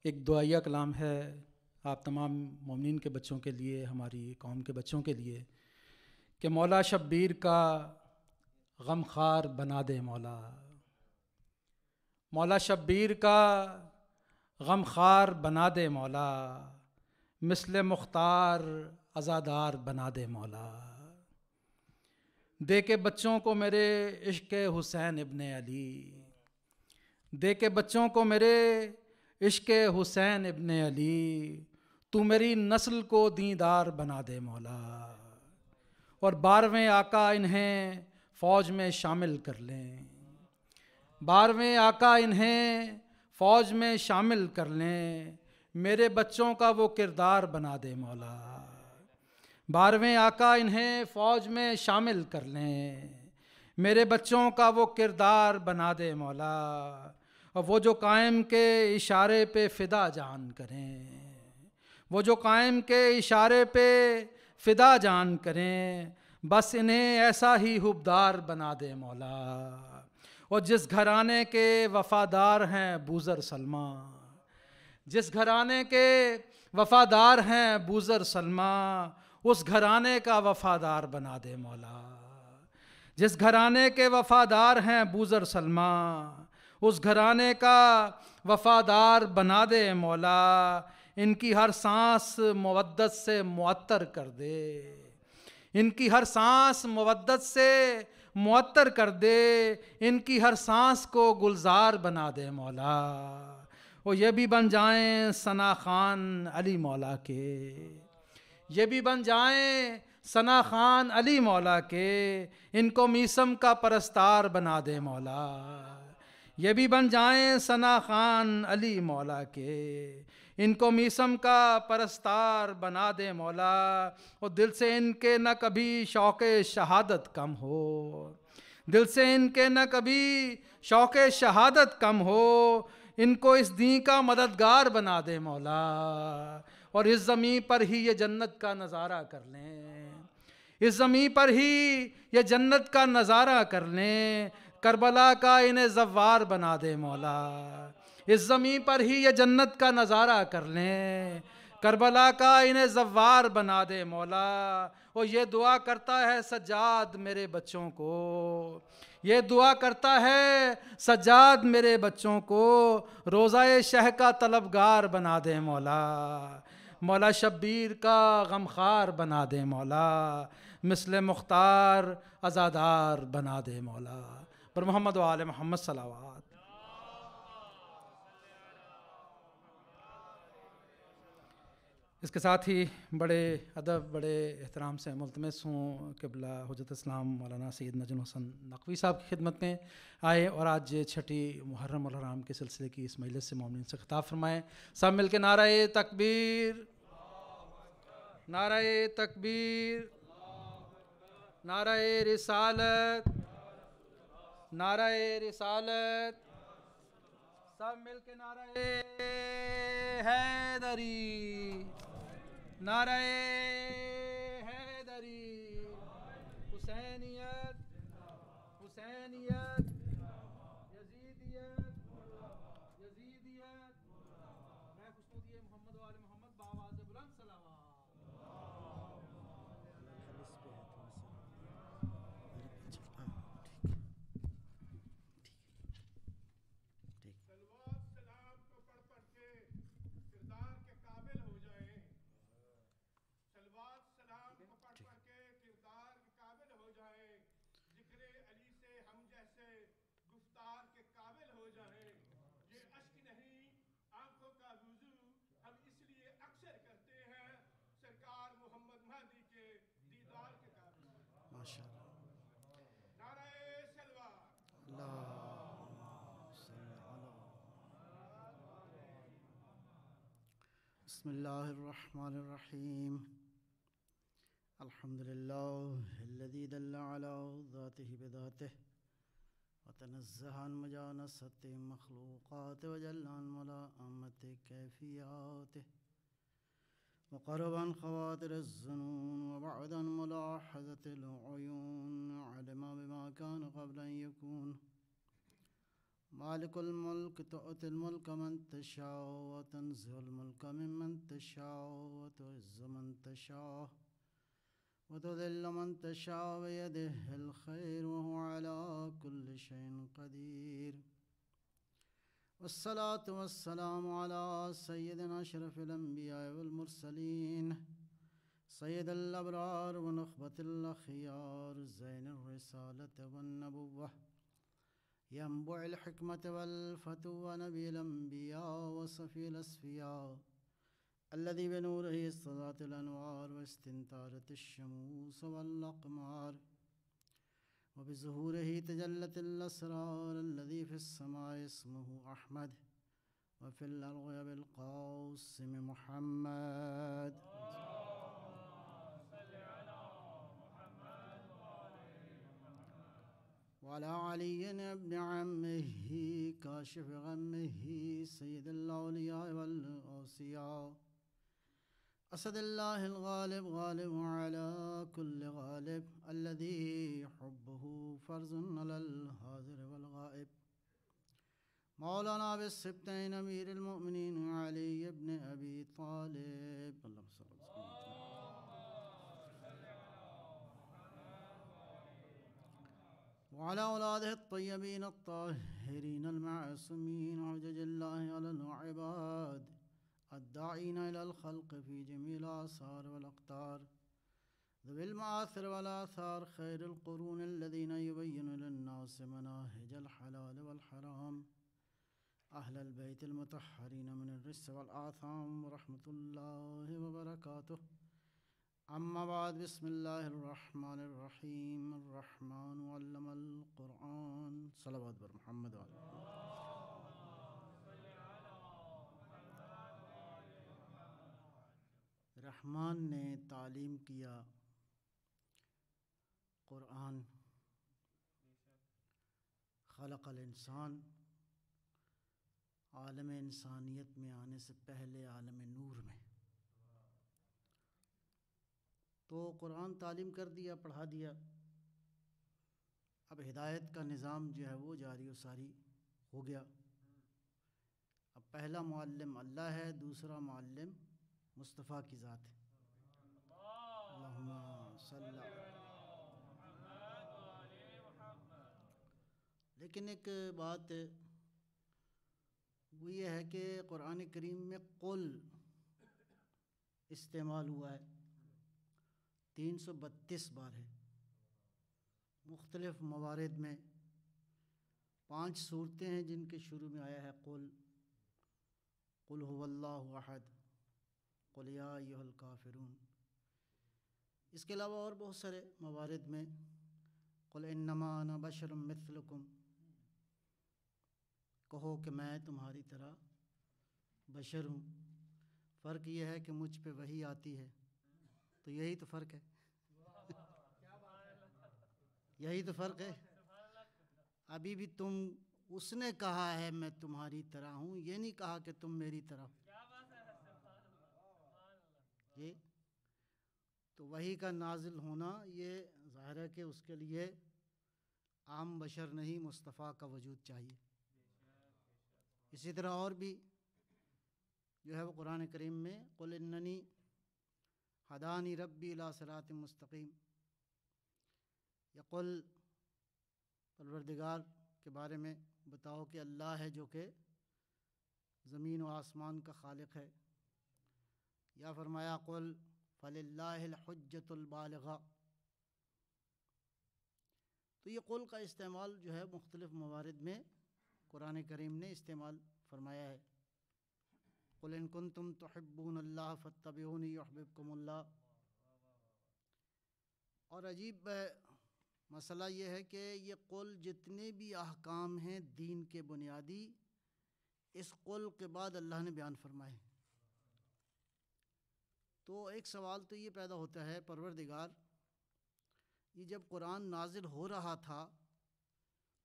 [SPEAKER 1] ایک دعائیہ کلام ہے آپ تمام مومنین کے بچوں کے لیے، ہماری قوم کے بچوں کے لیے، کہ مولا شبیر کا غم خوار بنا دے مولا، مولا شبیر کا غم خوار بنا دے مولا، مثل مختار عزادار بنا دے مولا، دے کے بچوں کو میرے عشق حسین ابن علی، دے کے بچوں کو میرے عشق حسین ابن علی، تو میری نسل کو دیندار بنا دے مولا، اور 12ویں آقا انہیں فوج میں شامل کر لیں، 12ویں آقا انہیں فوج میں شامل کر لیں، میرے بچوں کا وہ کردار بنا دے مولا، 12ویں آقا انہیں فوج میں شامل کر لیں، میرے بچوں کا وہ کردار بنا دے مولا، اور وہ جو قائم کے اشارے پہ فدا جان کریں، وہ جو قائم کے اشارے پہ فدا جان کریں، بس انہیں ایسا ہی حبدار بنا دے مولا، اور جس گھرانے کے وفادار ہیں بوذر سلمہ، جس گھرانے کے وفادار ہیں بوذر سلمہ، اس گھرانے کا وفادار بنا دے مولا، جس گھرانے کے وفادار ہیں بوذر سلمہ، اس گھرانے کا وفادار بنا دے مولا، ان کی ہر سانس مودت سے معطر کر دے، ان کی ہر سانس مودت سے معطر کر دے، ان کی ہر سانس کو گلزار بنا دے مولا، وہ یہ بھی بن جائیں ثنا خان علی مولا کے، یہ بھی بن جائیں ثنا خان علی مولا کے، ان کو میسم کا پرستار بنا دے مولا، یہ بھی بن جائیں ثنا خان علی مولا کے، ان کو میسم کا پرستار بنا دے مولا، اور دل سے ان کے نہ کبھی شوق شہادت کم ہو، دل سے ان کے نہ کبھی شوق شہادت کم ہو، ان کو اس دین کا مددگار بنا دے مولا، اور اس زمین پر ہی یہ جنت کا نظارہ کر لیں، اس زمین پر ہی یہ جنت کا نظارہ کر لیں، کربلا کا انہیں زوار بنا دے مولا، اس زمین پر ہی یہ جنت کا نظارہ کر لیں، کربلا کا انہیں زوار بنا دے مولا، اور یہ دعا کرتا ہے سجاد میرے بچوں کو، یہ دعا کرتا ہے سجاد میرے بچوں کو، روضہ شہ کا طلبگار بنا دے مولا، مولا شبیر کا غمخوار بنا دے مولا، مثل مختار عزادار بنا دے مولا، پر محمد و آل محمد صلوات۔ اس کے ساتھ ہی بڑے ادب بڑے احترام سے ملتمس ہوں قبلہ حجت اسلام مولانا سید نجم الحسن نقوی صاحب کی خدمت میں آئے اور آج چھٹی محرم الحرام کے سلسلے کی اس مجلس سے مومنین سے خطاب فرمائیں. سب مل کے نعرہ تکبیر، نعرہ تکبیر، نعرہ رسالت، نعرہ رسالت. سب مل کے نعرہ حیدری، نعرہ حیدری. حسینیت، حسینیت، یزیدیت، یزیدیت. میں خشنودی محمد و آل محمد بآواز بلند صلوات.
[SPEAKER 4] بسم اللہ الرحمن الرحیم. الحمد للہ الذی دل علی ذاتہ بذاتہ وتنزہ عن مجانست مخلوقات وجل عن ملائمت کیفیات وقرب عن خواتر الظنون وبعد عن ملاحظة العیون علم بما كان قبل ان یکون. مالک الملک تؤتی الملک من تشاء وتنزع الملک ممن تشاء وتعز من تشاء وتذل من تشاء بيده الخير وهو على كل شيء قدير. والصلاة والسلام على سيدنا أشرف الأنبياء والمرسلين سيد الأبرار ونخبة الأخيار زين الرسالة والنبوة ينبع الحكمة والفتوى نبي الأنبياء وصفي الأصفياء الذي بنوره اصطلعت الأنوار واستنارت الشموس والأقمار وبظهوره تجلت الأسرار الذي في السماء اسمه أحمد وفي الأرض بالقاسم محمد. وعلى علي ابن عمه كاشف غمه سيد الأولياء والأوصياء أسد الله الغالب غالب على كل غالب الذي حبه فرض على الحاضر والغائب. مولانا بالسبتين أمير المؤمنين علي بن أبي طالب اللهم صل على وعلى أولاده الطيبين الطاهرين المعصومين حجج الله على العباد الداعين إلى الخلق في جميع الآثار والأقطار ذوي المآثر والآثار خير القرون الذين يبين للناس مناهج الحلال والحرام أهل البيت المطهرين من الرجس والآثام ورحمة الله وبركاته. أما بعد بسم الله الرحمن الرحيم. الرحمن علم القرآن صلوات بر محمد رحمان نے تعلیم کیا قرآن. خلق الانسان عالم انسانیت میں آنے سے پہلے عالم نور میں تو قرآن تعلیم کر دیا، پڑھا دیا. اب ہدایت کا نظام جو ہے وہ جاری و ساری ہو گیا. اب پہلا معلم اللہ ہے، دوسرا معلم مصطفیٰ کی ذات ہے. اللہم صلی اللہ. لیکن ایک بات وہ یہ ہے کہ قرآن کریم میں قل استعمال ہوا ہے 332 بار ہے. مختلف موارد میں 5 صورتیں ہیں جن کے شروع میں آیا ہے قل هو اللہ احد، قل یا ایھا الکافرون۔ اس کے علاوہ اور بہت سارے موارد میں قل انما انا بشر مثلکم، کہو کہ میں تمہاری طرح بشر ہوں، فرق یہ ہے کہ مجھ پہ وحی آتی ہے، تو یہی تو فرق ہے، یہی تو فرق ہے۔ ابھی بھی تم، اس نے کہا ہے میں تمہاری طرح ہوں، یہ نہیں کہا کہ تم میری طرح۔ یہ تو وحی کا نازل ہونا یہ ظاہر ہے کہ اس کے لیے عام بشر نہیں، مصطفیٰ کا وجود چاہیے۔ اسی طرح اور بھی جو ہے وہ قرآن کریم میں قل اننی ہدانی ربی الی صراط مستقیم، یا قل پروردگار کے بارے میں بتاؤ کہ اللہ ہے جو کہ زمین و آسمان کا خالق ہے، یا فرمایا قل فللہ الحجۃ البالغہ۔ تو یہ قل کا استعمال جو ہے مختلف موارد میں قرآن کریم نے استعمال فرمایا ہے۔ قل ان کنتم تحبون اللہ فاتبعونی یحببکم اللہ۔ اور عجیب مسئلہ یہ ہے کہ یہ قل جتنے بھی احکام ہیں دین کے بنیادی، اس قل کے بعد اللہ نے بیان فرمائے۔ تو ایک سوال تو یہ پیدا ہوتا ہے، پروردگار یہ جب قرآن نازل ہو رہا تھا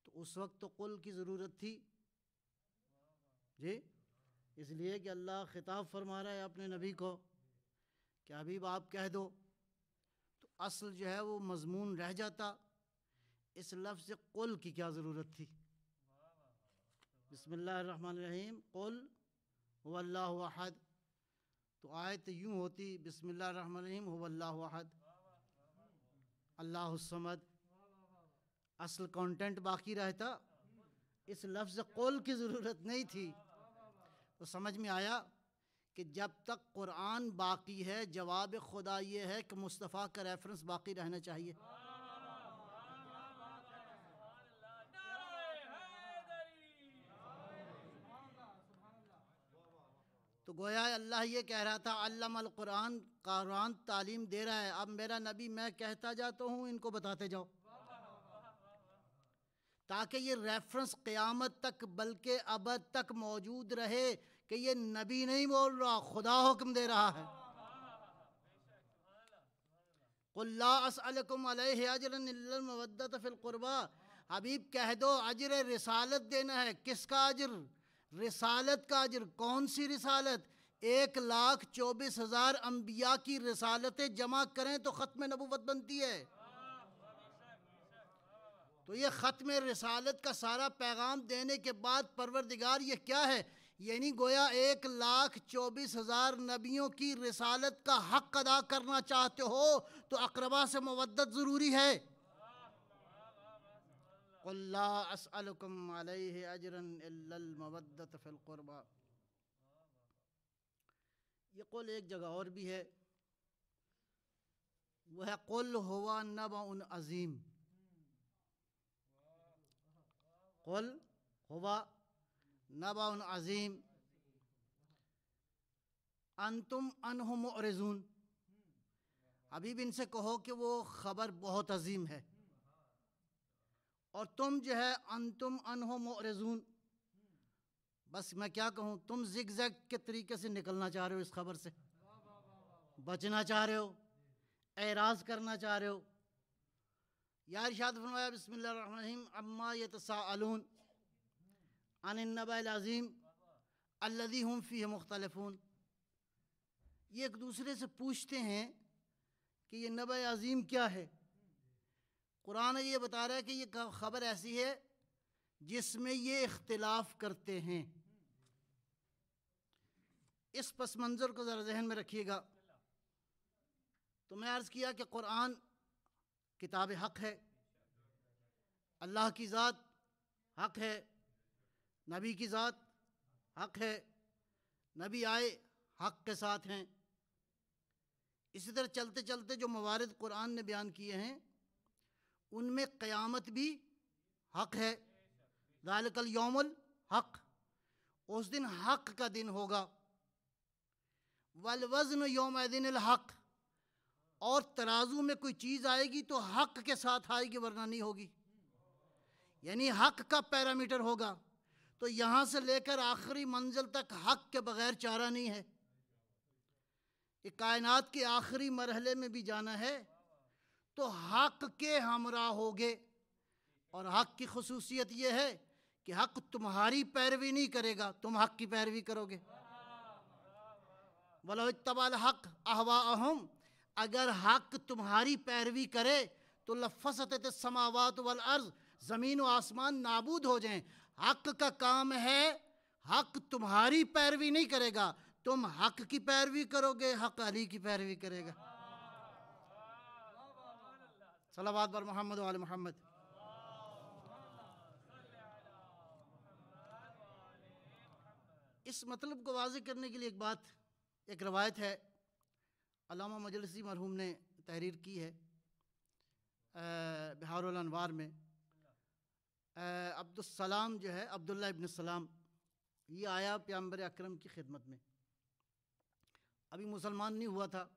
[SPEAKER 4] تو اس وقت تو قل کی ضرورت تھی جی، اس لیے کہ اللہ خطاب فرما رہا ہے اپنے نبی کو کہ حبیب آپ کہہ دو، تو اصل جو ہے وہ مضمون رہ جاتا، اس لفظ قل کی کیا ضرورت تھی؟ بسم اللہ الرحمن الرحیم قل هو اللہ احد، تو آیت یوں ہوتی بسم اللہ الرحمن الرحیم هو اللہ احد اللہ الصمد، اصل کانٹینٹ باقی رہتا، اس لفظ قل کی ضرورت نہیں تھی۔ تو سمجھ میں آیا کہ جب تک قرآن باقی ہے جواب خدا یہ ہے کہ مصطفیٰ کا ریفرنس باقی رہنا چاہیے۔ تو گویا اللہ یہ کہہ رہا تھا علم القرآن، قرآن تعلیم دے رہا ہے، اب میرا نبی میں کہتا جاتا ہوں ان کو بتاتے جاؤ، تاکہ یہ ریفرنس قیامت تک بلکہ ابد تک موجود رہے کہ یہ نبی نہیں بول رہا، خدا حکم دے رہا ہے۔ قل لا اسألکم علیہ اجرا الا المودۃ فی القربى، حبیب کہہ دو اجر رسالت دینا ہے، کس کا اجر؟ رسالت کا اجر۔ کون سی رسالت؟ 1,24,000 انبیاء کی رسالتیں جمع کریں تو ختم نبوت بنتی ہے۔ تو یہ ختم رسالت کا سارا پیغام دینے کے بعد پروردگار یہ کیا ہے؟ یعنی گویا 1,24,000 نبیوں کی رسالت کا حق ادا کرنا چاہتے ہو تو اقربا سے مودت ضروری ہے۔ قل لا اسألکم علیہ اجرا الا المودۃ فی القربى۔ یہ قل ایک جگہ اور بھی ہے، وہ ہے قل ہوا نبأ عظیم۔ قل ہوا نبأ عظیم انتم عنہ معرضون، حبیب ان سے کہو کہ وہ خبر بہت عظیم ہے اور تم جو ہے انتم عنہ معرضون، بس میں کیا کہوں، تم زگ زگ کے طریقے سے نکلنا چاہ رہے ہو، اس خبر سے بچنا چاہ رہے ہو، اعراض کرنا چاہ رہے ہو۔ یا ارشاد فرمایا بسم اللہ الرحمن الرحیم عما یتساءلون عن النبأ العظیم الذی هم فیہ مختلفون، یہ ایک دوسرے سے پوچھتے ہیں کہ یہ نبأ عظیم کیا ہے۔ قرآن یہ بتا رہا ہے کہ یہ خبر ایسی ہے جس میں یہ اختلاف کرتے ہیں۔ اس پس منظر کو ذرا ذہن میں رکھیے گا۔ تو میں عرض کیا کہ قرآن کتاب حق ہے، اللہ کی ذات حق ہے، نبی کی ذات حق ہے، نبی آئے حق کے ساتھ ہیں۔ اسی طرح چلتے چلتے جو موارد قرآن نے بیان کیے ہیں ان میں قیامت بھی حق ہے، ذالک الیوم الحق، اس دن حق کا دن ہوگا۔ والوزن یومئذ الحق، اور ترازو میں کوئی چیز آئے گی تو حق کے ساتھ آئے گی ورنہ نہیں ہوگی، یعنی حق کا پیرامیٹر ہوگا۔ تو یہاں سے لے کر آخری منزل تک حق کے بغیر چارہ نہیں ہے۔ یہ کائنات کے آخری مرحلے میں بھی جانا ہے تو حق کے ہمراہ ہوگے، اور حق کی خصوصیت یہ ہے کہ حق تمہاری پیروی نہیں کرے گا، تم حق کی پیروی کرو گے۔ وَلَوِ اتَّبَعَ الْحَقُّ أَهْوَاءَهُمْ، اگر حق تمہاری پیروی کرے تو لَفَسَدَتِ السَّمَاوَاتُ وَالْأَرْضُ، زمین و آسمان نابود ہو جائیں۔ حق کا کام ہے، حق تمہاری پیروی نہیں کرے گا، تم حق کی پیروی کرو گے، حق علی کی پیروی کرے گا۔ صلوات بر محمد و آل محمد۔ اس مطلب کو واضح کرنے کے لیے ایک روایت ہے، علامہ مجلسی مرحوم نے تحریر کی ہے بحار الانوار میں۔ عبدالسلام جو ہے، عبداللہ ابن السلام، یہ آیا پیغمبر اکرم کی خدمت میں، ابھی مسلمان نہیں ہوا تھا،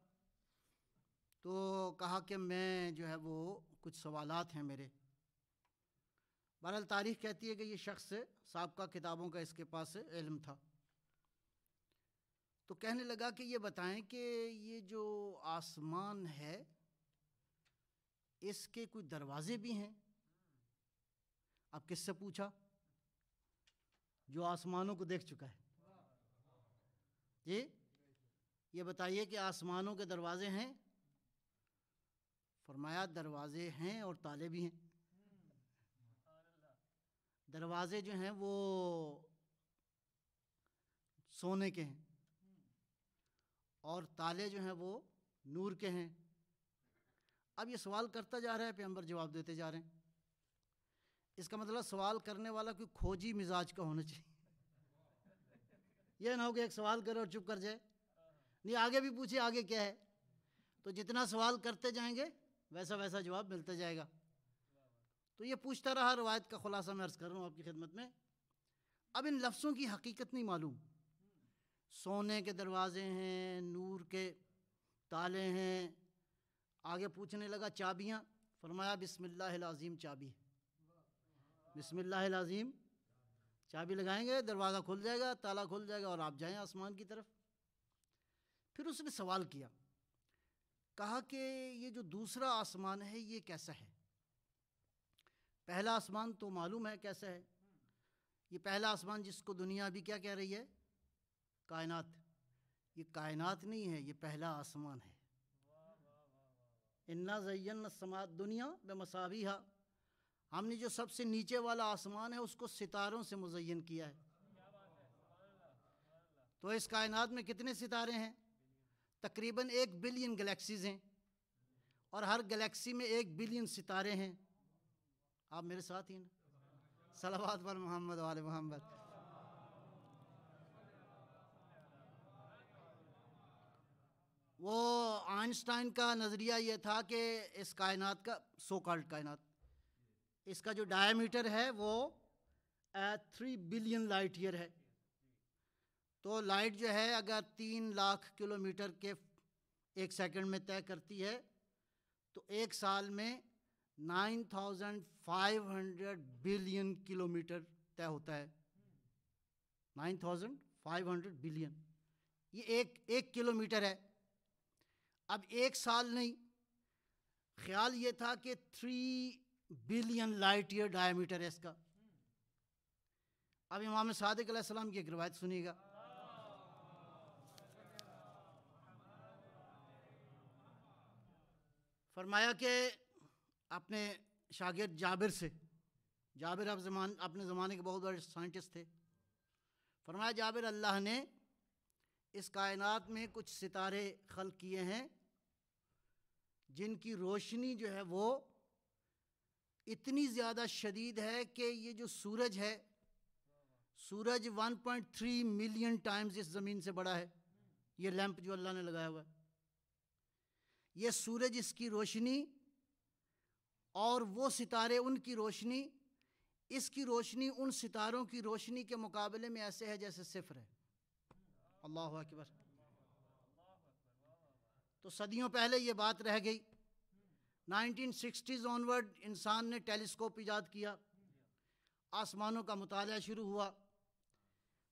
[SPEAKER 4] تو کہا کہ میں جو ہے وہ کچھ سوالات ہیں میرے۔ بہرحال تاریخ کہتی ہے کہ یہ شخص سابقہ کتابوں کا اس کے پاس علم تھا، تو کہنے لگا کہ یہ بتائیں کہ یہ جو آسمان ہے اس کے کوئی دروازے بھی ہیں؟ اب کس سے پوچھا؟ جو آسمانوں کو دیکھ چکا ہے۔ جی یہ بتائیے کہ آسمانوں کے دروازے ہیں؟ فرمایا دروازے ہیں اور تالے بھی ہیں۔ دروازے جو ہیں وہ سونے کے ہیں، اور تالے جو ہیں وہ نور کے ہیں۔ اب یہ سوال کرتا جا رہا ہے، پیغمبر جواب دیتے جا رہے ہیں۔ اس کا مطلب سوال کرنے والا کوئی کھوجی مزاج کا ہونا چاہیے، یہ نہ ہو کہ ایک سوال کرے اور چپ کر جائے، نہیں آگے بھی پوچھے آگے کیا ہے، تو جتنا سوال کرتے جائیں گے ویسا ویسا جواب ملتا جائے گا۔ تو یہ پوچھتا رہا، روایت کا خلاصہ میں عرض کر رہا ہوں آپ کی خدمت میں۔ اب ان لفظوں کی حقیقت نہیں معلوم، سونے کے دروازے ہیں، نور کے تالے ہیں۔ آگے پوچھنے لگا چابیاں، فرمایا بسم اللہ العظیم چابی ہے، بسم اللہ العظیم چابی لگائیں گے دروازہ کھل جائے گا، تالا کھل جائے گا اور آپ جائیں آسمان کی طرف۔ پھر اس نے سوال کیا، کہا کہ یہ جو دوسرا آسمان ہے یہ کیسا ہے؟ پہلا آسمان تو معلوم ہے کیسا ہے، یہ پہلا آسمان جس کو دنیا ابھی کیا کہہ رہی ہے؟ کائنات۔ یہ کائنات نہیں ہے، یہ پہلا آسمان ہے۔ اِنَّا زَيَّنَّا السَّمَاءَ الدُّنْيَا بِمَصَابِيحَ، ہم نے جو سب سے نیچے والا آسمان ہے اس کو ستاروں سے مزین کیا ہے۔ تو اس کائنات میں کتنے ستارے ہیں؟ تقریباً 1 بلین گلیکسیز ہیں، اور ہر گلیکسی میں 1 بلین ستارے ہیں۔ آپ میرے ساتھ ہی نا؟ صلوات بر محمد و آل محمد۔ وہ آئنسٹائن کا نظریہ یہ تھا کہ اس کائنات کا سو کالڈ کائنات، اس کا جو ڈائیمیٹر ہے وہ 3 بلین لائٹ ایئر ہے۔ تو لائٹ جو ہے اگر 3 لاکھ کلومیٹر کے 1 سیکنڈ میں طے کرتی ہے تو 1 سال میں 9500 بلین کلومیٹر طے ہوتا ہے۔ 9500 بلین، یہ ایک کلومیٹر ہے۔ اب 1 سال نہیں، خیال یہ تھا کہ 3 بلین لائٹ ایئر ڈائیمیٹر ہے اس کا۔ اب امام صادق علیہ السلام کی ایک روایت سنیے گا۔ فرمایا کہ اپنے شاگرد جابر سے، جابر اپنے زمانے کے بہت بڑے سائنٹسٹ تھے، فرمایا جابر اللہ نے اس کائنات میں کچھ ستارے خلق کیے ہیں جن کی روشنی جو ہے وہ اتنی زیادہ شدید ہے کہ یہ جو سورج ہے، سورج 1.3 ملین ٹائمز اس زمین سے بڑا ہے۔ یہ لیمپ جو اللہ نے لگایا ہوا ہے، یہ سورج اس کی روشنی اور وہ ستارے ان کی روشنی، اس کی روشنی ان ستاروں کی روشنی کے مقابلے میں ایسے ہے جیسے صفر ہے۔ اللہ اکبر۔ تو صدیوں پہلے یہ بات رہ گئی. 1960s آنورڈ انسان نے ٹیلیسکوپ ایجاد کیا، آسمانوں کا مطالعہ شروع ہوا.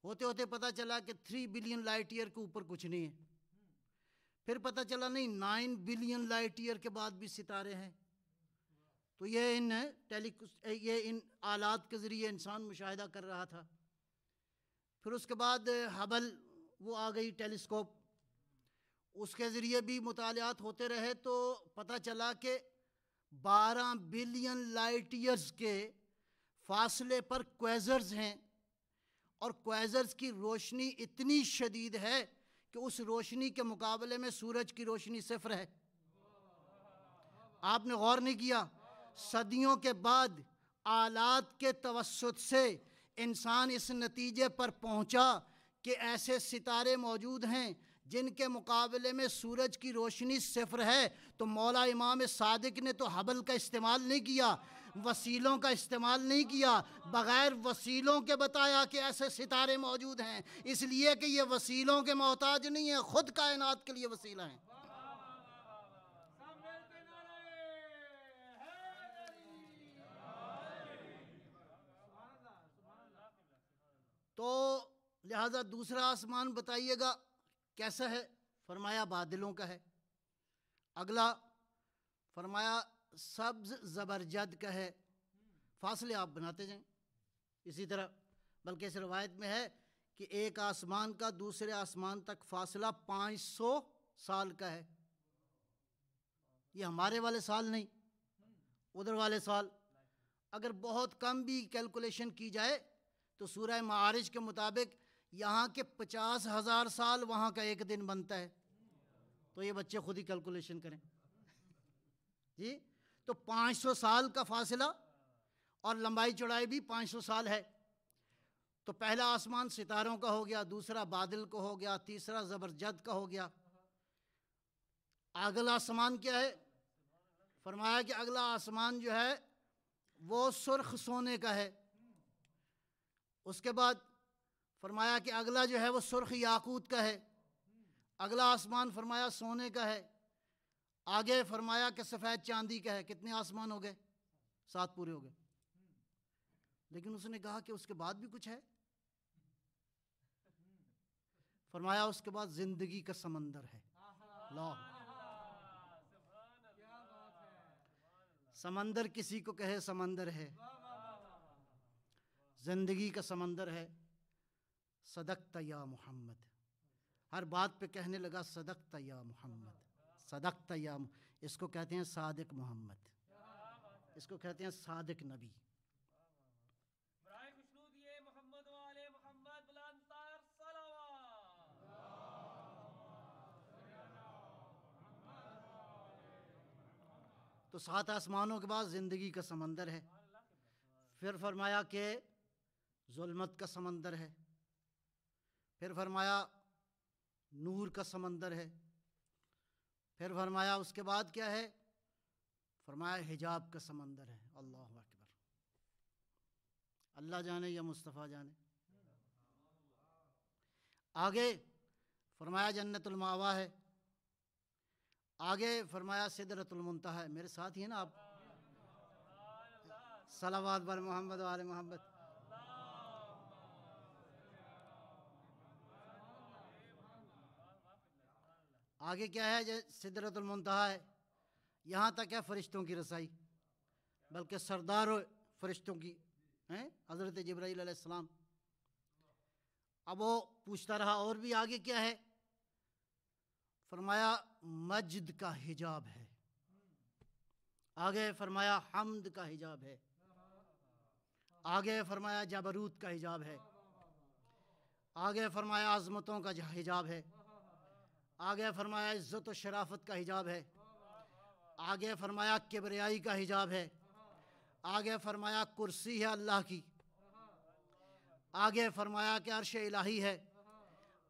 [SPEAKER 4] ہوتے ہوتے پتہ چلا کہ 3 بلین لائٹ ایئر کے اوپر کچھ نہیں ہے. پھر پتہ چلا نہیں 9 بلین لائٹ ایئر کے بعد بھی ستارے ہیں. تو یہ ان آلات کے ذریعے انسان مشاہدہ کر رہا تھا. پھر اس کے بعد ہبل وہ آ گئی ٹیلیسکوپ، اس کے ذریعے بھی مطالعات ہوتے رہے تو پتہ چلا کہ 12 بلین لائٹ ایئرز کے فاصلے پر کویزرز ہیں، اور کویزرز کی روشنی اتنی شدید ہے کہ اس روشنی کے مقابلے میں سورج کی روشنی صفر ہے. آپ نے غور نہیں کیا؟ صدیوں کے بعد آلات کے توسط سے انسان اس نتیجے پر پہنچا کہ ایسے ستارے موجود ہیں جن کے مقابلے میں سورج کی روشنی صفر ہے. تو مولا امام صادق نے تو ہبل کا استعمال نہیں کیا، وسیلوں کا استعمال نہیں کیا، بغیر وسیلوں کے بتایا کہ ایسے ستارے موجود ہیں، اس لیے کہ یہ وسیلوں کے محتاج نہیں ہیں، خود کائنات کے لیے وسیلہ ہیں. تو لہذا دوسرا آسمان بتائیے گا کیسا ہے؟ فرمایا بادلوں کا ہے. اگلا فرمایا سبز زبرجد کا ہے. فاصلے آپ بناتے جائیں اسی طرح، بلکہ اس روایت میں ہے کہ ایک آسمان کا دوسرے آسمان تک فاصلہ 500 سال کا ہے. یہ ہمارے والے سال نہیں، ادھر والے سال. اگر بہت کم بھی کیلکولیشن کی جائے تو سورہ معارج کے مطابق یہاں کے 50,000 سال وہاں کا ایک دن بنتا ہے. تو یہ بچے خود ہی کیلکولیشن کریں جی. تو 500 سال کا فاصلہ اور لمبائی چوڑائی بھی 500 سال ہے. تو پہلا آسمان ستاروں کا ہو گیا، دوسرا بادل کا ہو گیا، تیسرا زبرجد کا ہو گیا. اگلا آسمان کیا ہے؟ فرمایا کہ اگلا آسمان جو ہے وہ سرخ سونے کا ہے. اس کے بعد فرمایا کہ اگلا جو ہے وہ سرخ یاقوت کا ہے. اگلا آسمان فرمایا سونے کا ہے. آگے فرمایا کہ سفید چاندی کا ہے. کتنے آسمان ہو گئے؟ 7 پورے ہو گئے. لیکن اس نے کہا کہ اس کے بعد بھی کچھ ہے. فرمایا اس کے بعد زندگی کا سمندر ہے. اللہ، سمندر کسی کو کہے سمندر ہے، زندگی کا سمندر ہے. صدقت یا محمد، ہر بات پہ کہنے لگا صدقت یا محمد، صدقت یا اس کو کہتے ہیں صادق محمد، اس کو کہتے ہیں صادق نبی. تو 7 آسمانوں کے بعد زندگی کا سمندر ہے. پھر فرمایا کہ ظلمت کا سمندر ہے. پھر فرمایا نور کا سمندر ہے. پھر فرمایا اس کے بعد کیا ہے؟ فرمایا حجاب کا سمندر ہے. اللہ اکبر، اللہ جانے یا مصطفیٰ جانے. آگے فرمایا جنت المأوا ہے. آگے فرمایا سدرۃ المنتہا ہے. میرے ساتھ ہی ہیں نا آپ؟ صلوات بر محمد و آل محمد. آگے کیا ہے؟ سدرۃ المنتہا ہے. یہاں تک ہے فرشتوں کی رسائی، بلکہ سردار فرشتوں کی ہیں حضرت جبرائیل علیہ السلام. اب وہ پوچھتا رہا اور بھی آگے کیا ہے؟ فرمایا مجد کا حجاب ہے. آگے فرمایا حمد کا حجاب ہے. آگے فرمایا جبروت کا حجاب ہے. آگے فرمایا عظمتوں کا حجاب ہے. آگے فرمایا عزت و شرافت کا حجاب ہے. آگے فرمایا کبریائی کا حجاب ہے. آگے فرمایا کرسی ہے اللہ کی. آگے فرمایا کہ عرش الہی ہے.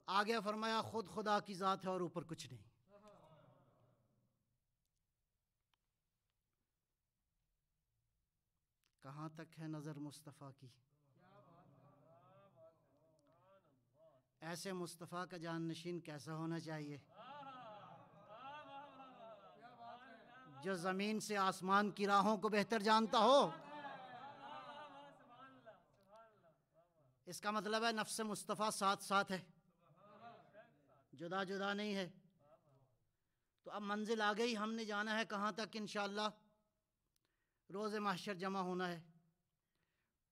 [SPEAKER 4] آگے فرمایا خود خدا کی ذات ہے اور اوپر کچھ نہیں. کہاں تک ہے نظر مصطفیٰ کی؟ ایسے مصطفیٰ کا جان نشین کیسا ہونا چاہیے؟ جو زمین سے آسمان کی راہوں کو بہتر جانتا ہو. اس کا مطلب ہے نفس مصطفیٰ ساتھ ساتھ ہے، جدا جدا نہیں ہے. تو اب منزل آ گئی، ہم نے جانا ہے کہاں تک؟ انشاءاللہ روز محشر جمع ہونا ہے.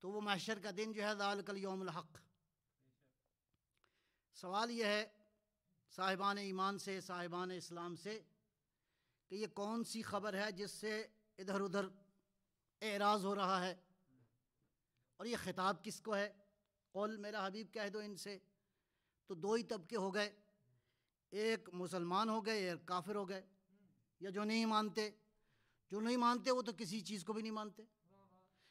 [SPEAKER 4] تو وہ محشر کا دن جو ہے ذالک الیوم الحق. سوال یہ ہے صاحبان ایمان سے، صاحبان اسلام سے، کہ یہ کون سی خبر ہے جس سے ادھر ادھر اعراض ہو رہا ہے، اور یہ خطاب کس کو ہے؟ قول میرا حبیب کہہ دو ان سے. تو دو ہی طبقے ہو گئے، ایک مسلمان ہو گئے، ایک کافر ہو گئے، یا جو نہیں مانتے. جو نہیں مانتے وہ تو کسی چیز کو بھی نہیں مانتے.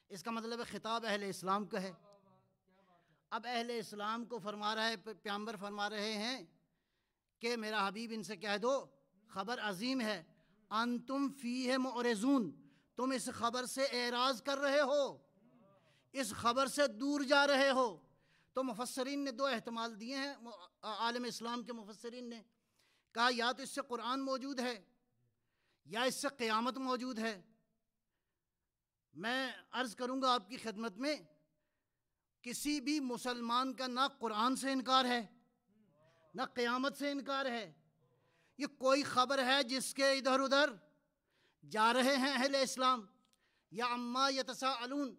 [SPEAKER 4] اس کا مطلب ہے خطاب اہل اسلام کا ہے. اب اہل اسلام کو فرما رہا ہے پیغمبر، فرما رہے ہیں کہ میرا حبیب ان سے کہہ دو خبر عظیم ہے، انتم فیہ معرضون، تم اس خبر سے اعراض کر رہے ہو، اس خبر سے دور جا رہے ہو. تو مفسرین نے دو احتمال دیے ہیں. عالم اسلام کے مفسرین نے کہا یا تو اس سے قرآن موجود ہے یا اس سے قیامت موجود ہے. میں عرض کروں گا آپ کی خدمت میں، کسی بھی مسلمان کا نہ قرآن سے انکار ہے نہ قیامت سے انکار ہے. یہ کوئی خبر ہے جس کے ادھر ادھر جا رہے ہیں اہل اسلام. یا اما یتساءلون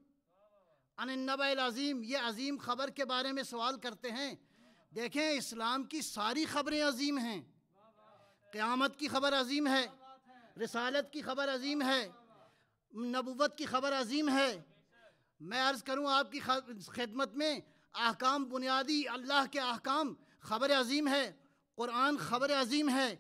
[SPEAKER 4] عن النبأ العظیم، یہ عظیم خبر کے بارے میں سوال کرتے ہیں. دیکھیں اسلام کی ساری خبریں عظیم ہیں. قیامت کی خبر عظیم ہے، رسالت کی خبر عظیم ہے، نبوت کی خبر عظیم ہے. میں عرض کروں آپ کی خدمت میں، احکام بنیادی اللہ کے احکام خبر عظیم ہے، قرآن خبر عظیم ہے،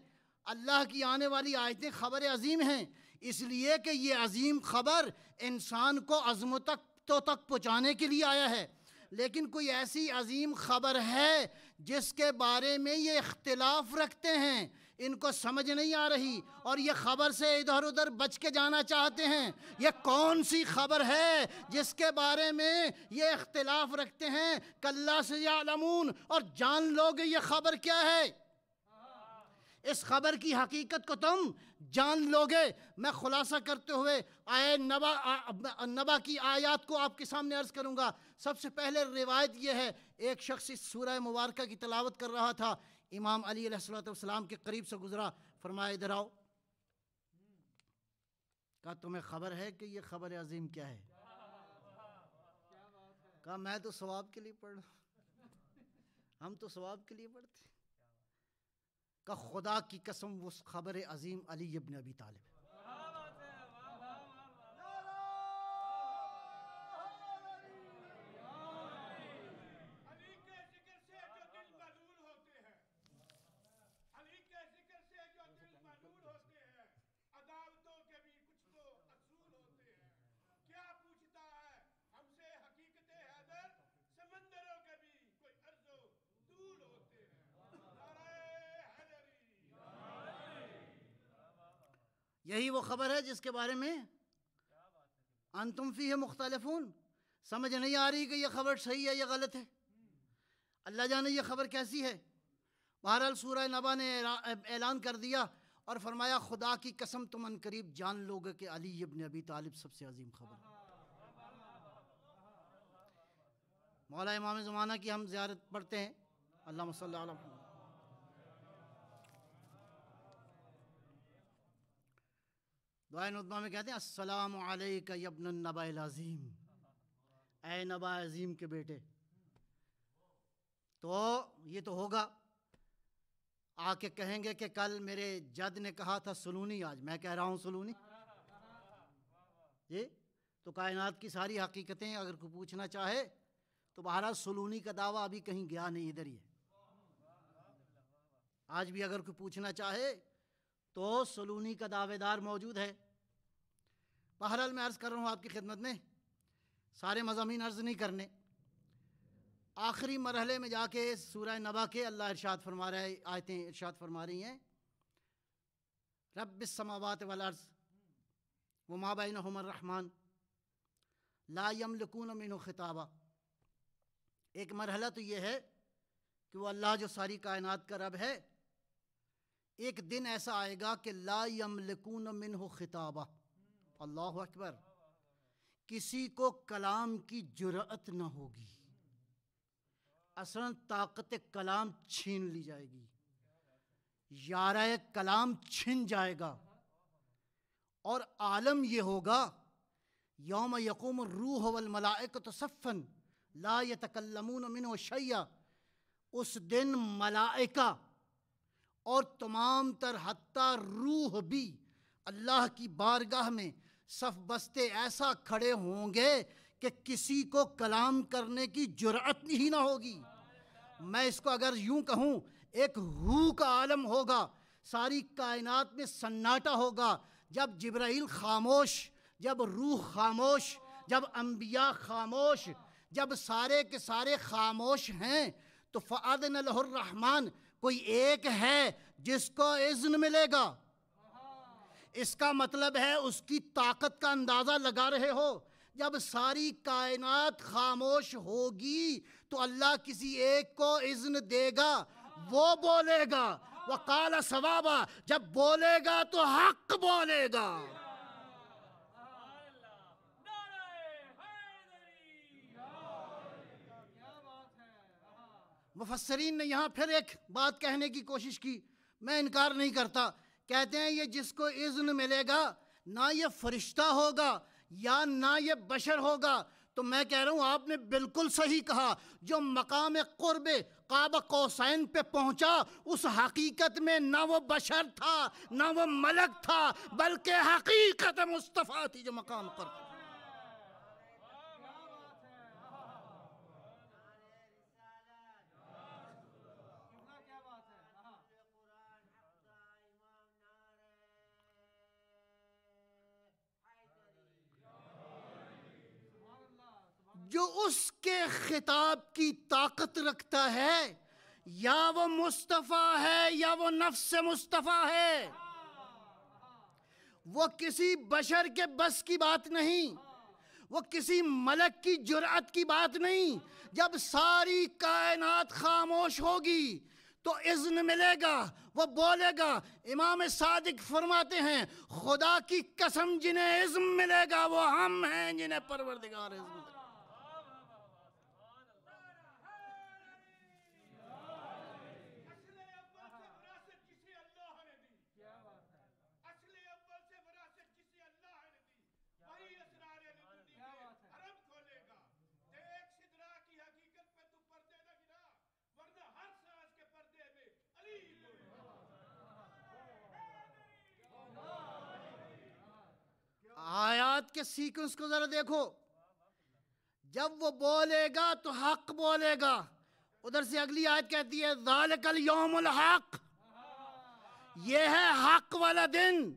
[SPEAKER 4] اللہ کی آنے والی آیتیں خبر عظیم ہیں. اس لیے کہ یہ عظیم خبر انسان کو عظمتوں تک پہنچانے کے لیے آیا ہے. لیکن کوئی ایسی عظیم خبر ہے جس کے بارے میں یہ اختلاف رکھتے ہیں، ان کو سمجھ نہیں آ رہی اور یہ خبر سے ادھر ادھر بچ کے جانا چاہتے ہیں. یہ کون سی خبر ہے جس کے بارے میں یہ اختلاف رکھتے ہیں؟ کلا سیعلمون، اور جان لو گے یہ خبر کیا ہے. اس خبر کی حقیقت کو تم جان لو گے. میں خلاصہ کرتے ہوئے آئے نبا کی آیات کو آپ کے سامنے عرض کروں گا. سب سے پہلے روایت یہ ہے، ایک شخص اس سورہ مبارکہ کی تلاوت کر رہا تھا، امام علی علیہ السلام کے قریب سے گزرا، فرمایا ادھر آؤ. کہا تمہیں خبر ہے کہ یہ خبر عظیم کیا ہے؟ کہا میں تو ثواب کے لیے پڑھ رہا ہوں، ہم تو ثواب کے لیے پڑھتے. کہ خدا کی قسم وہ خبر عظیم علی ابن ابی طالب. یہی وہ خبر ہے جس کے بارے میں انتم فیہ مختلفون. سمجھ نہیں آ رہی کہ یہ خبر صحیح ہے یا غلط ہے. اللہ جانے یہ خبر کیسی ہے. بہرحال سورہ نبا نے اعلان کر دیا اور فرمایا خدا کی قسم تم ان قریب جان لو گے کہ علی ابن ابی طالب سب سے عظیم خبر ہے. مولا امام زمانہ کی ہم زیارت پڑھتے ہیں، اللہم صلی علی محمد. دعائے ندبہ میں کہتے ہیں السلام علیک یا ابن النبأ العظیم، اے نبا عظیم کے بیٹے. تو یہ تو ہوگا، آ کے کہیں گے کہ کل میرے جد نے کہا تھا سلونی، آج میں کہہ رہا ہوں سلونی. جی تو کائنات کی ساری حقیقتیں اگر کوئی پوچھنا چاہے تو بہرحال سلونی کا دعویٰ ابھی کہیں گیا نہیں، ادھر ہی ہے. آج بھی اگر کوئی پوچھنا چاہے تو سلونی کا دعوے دار موجود ہے. بہرحال میں عرض کر رہا ہوں آپ کی خدمت میں، سارے مضامین عرض نہیں کرنے. آخری مرحلے میں جا کے سورہ نبا کے اللہ ارشاد فرما رہا ہے، آیتیں ارشاد فرما رہی ہیں رب السماوات والارض وما بینہما الرحمن لا یملکون منہ خطابا. ایک مرحلہ تو یہ ہے کہ وہ اللہ جو ساری کائنات کا رب ہے، ایک دن ایسا آئے گا کہ لا یملکون منہ خطابہ، اللہ اکبر، کسی کو کلام کی جرأت نہ ہوگی، اصلاً طاقت کلام چھین لی جائے گی، یارہ کلام چھن جائے گا، اور عالم یہ ہوگا یوم یقوم الروح والملائکۃ صفا لا یتکلمون منہ شیئا، اس دن ملائکہ اور تمام تر حتیٰ روح بھی اللہ کی بارگاہ میں صف بستے ایسا کھڑے ہوں گے کہ کسی کو کلام کرنے کی جرأت ہی نہ ہوگی۔ میں اس کو اگر یوں کہوں، ایک ہو کا عالم ہوگا، ساری کائنات میں سناٹا ہوگا، جب جبرائیل خاموش، جب روح خاموش، جب انبیاء خاموش، جب سارے کے سارے خاموش ہیں، تو فَأَذِنَ لَهُ الرَّحْمَنُ، کوئی ایک ہے جس کو اذن ملے گا۔ اس کا مطلب ہے اس کی طاقت کا اندازہ لگا رہے ہو، جب ساری کائنات خاموش ہوگی تو اللہ کسی ایک کو اذن دے گا، وہ بولے گا، وقال صوابا، جب بولے گا تو حق بولے گا۔ مفسرین نے یہاں پھر ایک بات کہنے کی کوشش کی، میں انکار نہیں کرتا، کہتے ہیں یہ جس کو اذن ملے گا نہ یہ فرشتہ ہوگا یا نہ یہ بشر ہوگا، تو میں کہہ رہا ہوں آپ نے بالکل صحیح کہا، جو مقام قرب قاب قوسین پہ پہنچا اس حقیقت میں نہ وہ بشر تھا نہ وہ ملک تھا، بلکہ حقیقت مصطفیٰ تھی جو مقام قرب۔ جو اس کے خطاب کی طاقت رکھتا ہے، یا وہ مصطفیٰ ہے یا وہ نفس مصطفیٰ ہے، وہ کسی بشر کے بس کی بات نہیں، وہ کسی ملک کی جرأت کی بات نہیں۔ جب ساری کائنات خاموش ہوگی تو اذن ملے گا، وہ بولے گا۔ امام صادق فرماتے ہیں خدا کی قسم جنہیں اذن ملے گا وہ ہم ہیں جنہیں پروردگار اذن ملے گا۔ آیات کے سیکوینس کو ذرا دیکھو، جب وہ بولے گا تو حق بولے گا، ادھر سے اگلی آیت کہتی ہے ذالک الیوم الحق، یہ ہے حق والا دن،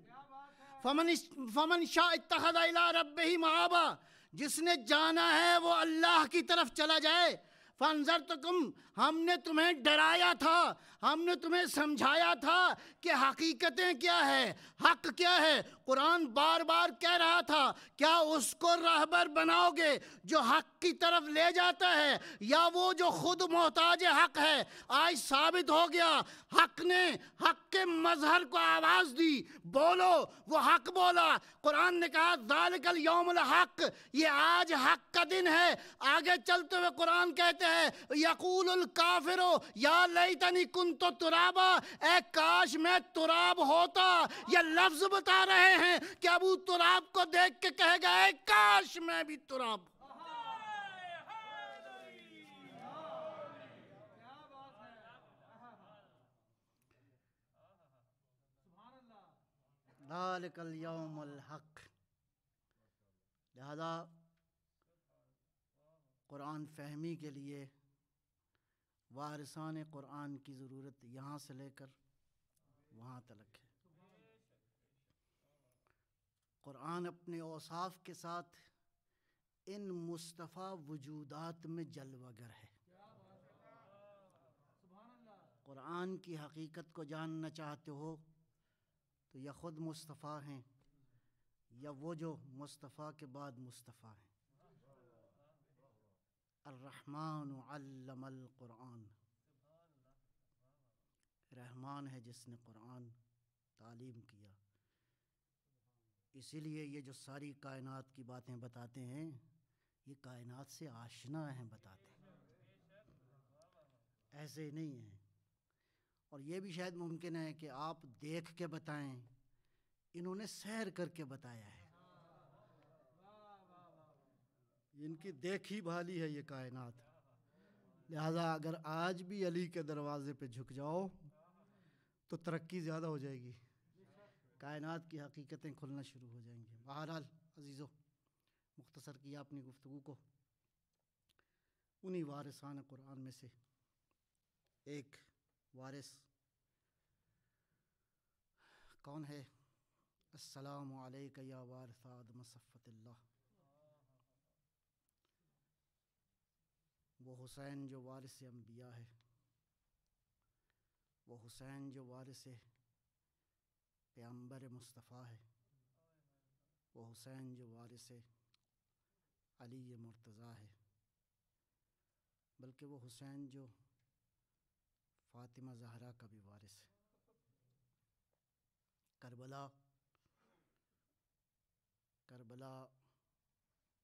[SPEAKER 4] فمن شاء اتخذ الی ربہ مآبا، جس نے جانا ہے وہ اللہ کی طرف چلا جائے۔ فانذرتکم، ہم نے تمہیں ڈرایا تھا، ہم نے تمہیں سمجھایا تھا کہ حقیقتیں کیا ہے، حق کیا ہے۔ قرآن بار بار کہہ رہا تھا کیا اس کو راہبر بناؤ گے جو حق کی طرف لے جاتا ہے یا وہ جو خود محتاج حق ہے؟ آج ثابت ہو گیا، حق نے حق کے مظہر کو آواز دی، بولو، وہ حق بولا۔ قرآن نے کہا ذالک الیوم الحق، یہ آج حق کا دن ہے۔ آگے چلتے ہوئے قرآن کہتے ہیں یقول الکافر یا لیتنی کنت ترابا، اے کاش میں تراب ہوتا۔ یہ لفظ بتا رہے ہیں کہ ابو تراب کو دیکھ کے کہے گا اے کاش میں بھی تراب۔ ذالک الیوم الحق۔ لہذا قرآن فہمی کے لیے وارثان قرآن کی ضرورت یہاں سے لے کر وہاں تلک ہے۔ قرآن اپنے اوصاف کے ساتھ ان مصطفیٰ وجودات میں جلوہ گر ہے۔ قرآن کی حقیقت کو جاننا چاہتے ہو تو یا خود مصطفیٰ ہیں یا وہ جو مصطفیٰ کے بعد مصطفیٰ ہیں۔ الرحمن علم القرآن، رحمان ہے جس نے قرآن تعلیم کیا. اسی لیے یہ جو ساری کائنات کی باتیں بتاتے ہیں یہ کائنات سے آشنا ہیں بتاتے ہیں، ایسے نہیں ہیں. اور یہ بھی شاید ممکن ہے کہ آپ دیکھ کے بتائیں، انہوں نے سیر کر کے بتایا ہے. ان کی دیکھی بھالی ہے یہ کائنات. لہذا اگر آج بھی علی کے دروازے پہ جھک جاؤ تو ترقی زیادہ ہو جائے گی، کائنات کی حقیقتیں کھلنا شروع ہو جائیں گی. بہرحال عزیزو، مختصر کیا اپنی گفتگو کو. انہی وارثان قرآن میں سے ایک وارث کون ہے؟ السلام علیک یا وارث آدم صفت اللہ. وہ حسین جو وارث انبیاء ہے، وہ حسین جو وارث پیغمبر مصطفیٰ ہے، وہ حسین جو وارث علی مرتضیٰ ہے، بلکہ وہ حسین جو فاطمہ زہرا کا بھی وارث ہے. کربلا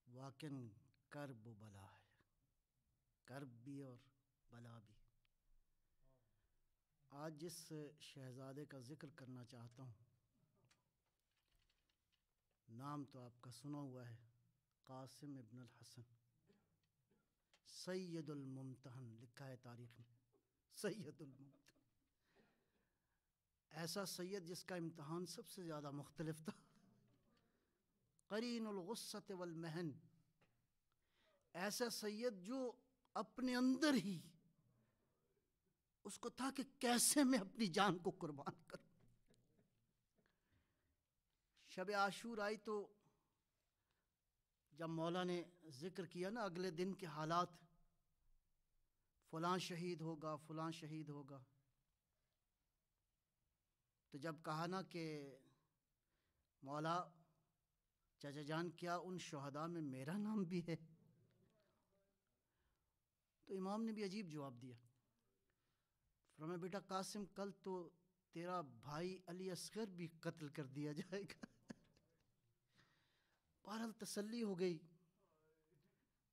[SPEAKER 4] واقعاً کرب و بلا ہے، کرب بھی اور بلا بھی. آج جس شہزادے کا ذکر کرنا چاہتا ہوں، نام تو آپ کا سنا ہوا ہے، قاسم ابن الحسن سید الممتحن لکھا ہے تاریخ میں. سید الممتحن، ایسا سید جس کا امتحان سب سے زیادہ مختلف تھا. قرین الغصۃ والمحن، ایسا سید جو اپنے اندر ہی اس کو تھا کہ کیسے میں اپنی جان کو قربان کروں. شب عاشور آئی تو جب مولا نے ذکر کیا نا اگلے دن کے حالات، فلاں شہید ہوگا، فلاں شہید ہوگا، تو جب کہا نا کہ مولا چچا جان کیا ان شہداء میں میرا نام بھی ہے، تو امام نے بھی عجیب جواب دیا. فرمایا بیٹا قاسم، کل تو تیرا بھائی علی اصغر بھی قتل کر دیا جائے گا. بہرحال تسلی ہو گئی.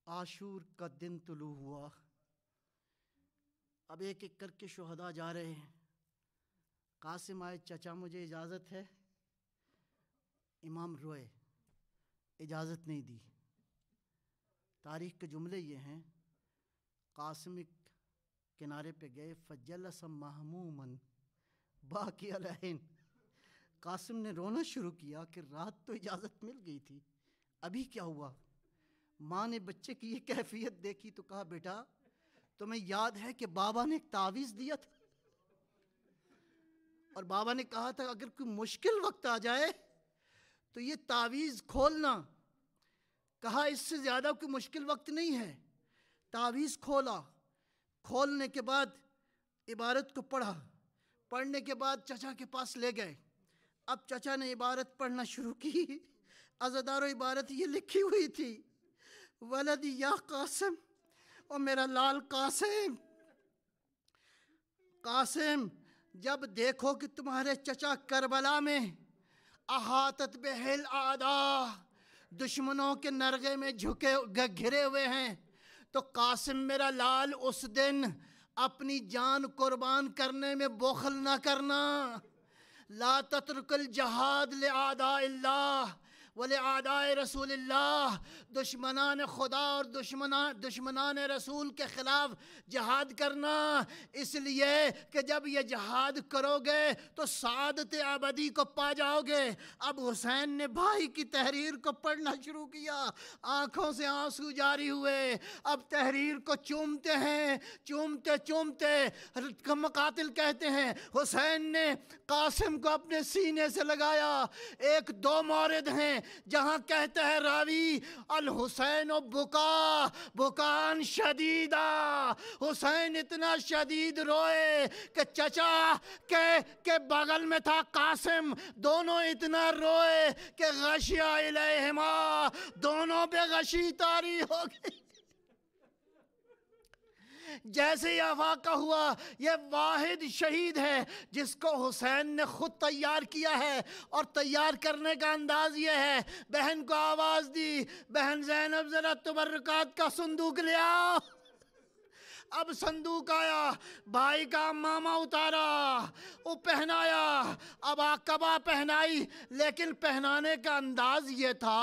[SPEAKER 4] عاشور کا دن طلوع ہوا، اب ایک ایک کر کے شہداء جا رہے ہیں. قاسم آئے، چچا مجھے اجازت ہے. امام روئے، اجازت نہیں دی. تاریخ کے جملے یہ ہیں، قاسم ایک کنارے پہ گئے، فجلس مہموماً باقی العین. قاسم نے رونا شروع کیا کہ رات تو اجازت مل گئی تھی، ابھی کیا ہوا؟ ماں نے بچے کی یہ کیفیت دیکھی تو کہا بیٹا تمہیں یاد ہے کہ بابا نے ایک تعویذ دیا تھا، اور بابا نے کہا تھا اگر کوئی مشکل وقت آ جائے تو یہ تعویذ کھولنا. کہا اس سے زیادہ کوئی مشکل وقت نہیں ہے. تعویذ کھولا، کھولنے کے بعد عبارت کو پڑھا، پڑھنے کے بعد چچا کے پاس لے گئے. اب چچا نے عبارت پڑھنا شروع کی. عزادارو عبارت یہ لکھی ہوئی تھی، ولدی یا قاسم، اور میرا لال قاسم. قاسم جب دیکھو کہ تمہارے چچا کربلا میں احاطت بہل اعداء، دشمنوں کے نرغے میں گھرے ہوئے ہیں، تو قاسم میرا لال اس دن اپنی جان قربان کرنے میں بخل نہ کرنا. لا تترک الجہاد لأعداء اللہ ولأعداء رسول اللہ. دشمنان خدا اور دشمنان رسول کے خلاف جہاد کرنا، اس لیے کہ جب یہ جہاد کرو گے تو سعادت ابدی کو پا جاؤ گے. اب حسین نے بھائی کی تحریر کو پڑھنا شروع کیا، آنکھوں سے آنسو جاری ہوئے. اب تحریر کو چومتے ہیں، چومتے چومتے مقاتل کہتے ہیں حسین نے قاسم کو اپنے سینے سے لگایا. ایک دو مورد ہیں جہاں کہتا ہے راوی الحسین و بکان شدیدہ، حسین اتنا شدید روئے کہ چچا کے بغل میں تھا قاسم، دونوں اتنا روئے کہ غشیا الیہما، دونوں پہ غشی طاری ہو گئی. جیسے ہی افاقہ ہوا یہ واحد شہید ہے جس کو حسین نے خود تیار کیا ہے، اور تیار کرنے کا انداز یہ ہے، بہن کو آواز دی، بہن زینب ذرا تبرکات کا صندوق لے آؤ۔ اب صندوق آیا، بھائی کا ماما اتارا، وہ پہنایا، اب عقبہ پہنائی، لیکن پہنانے کا انداز یہ تھا۔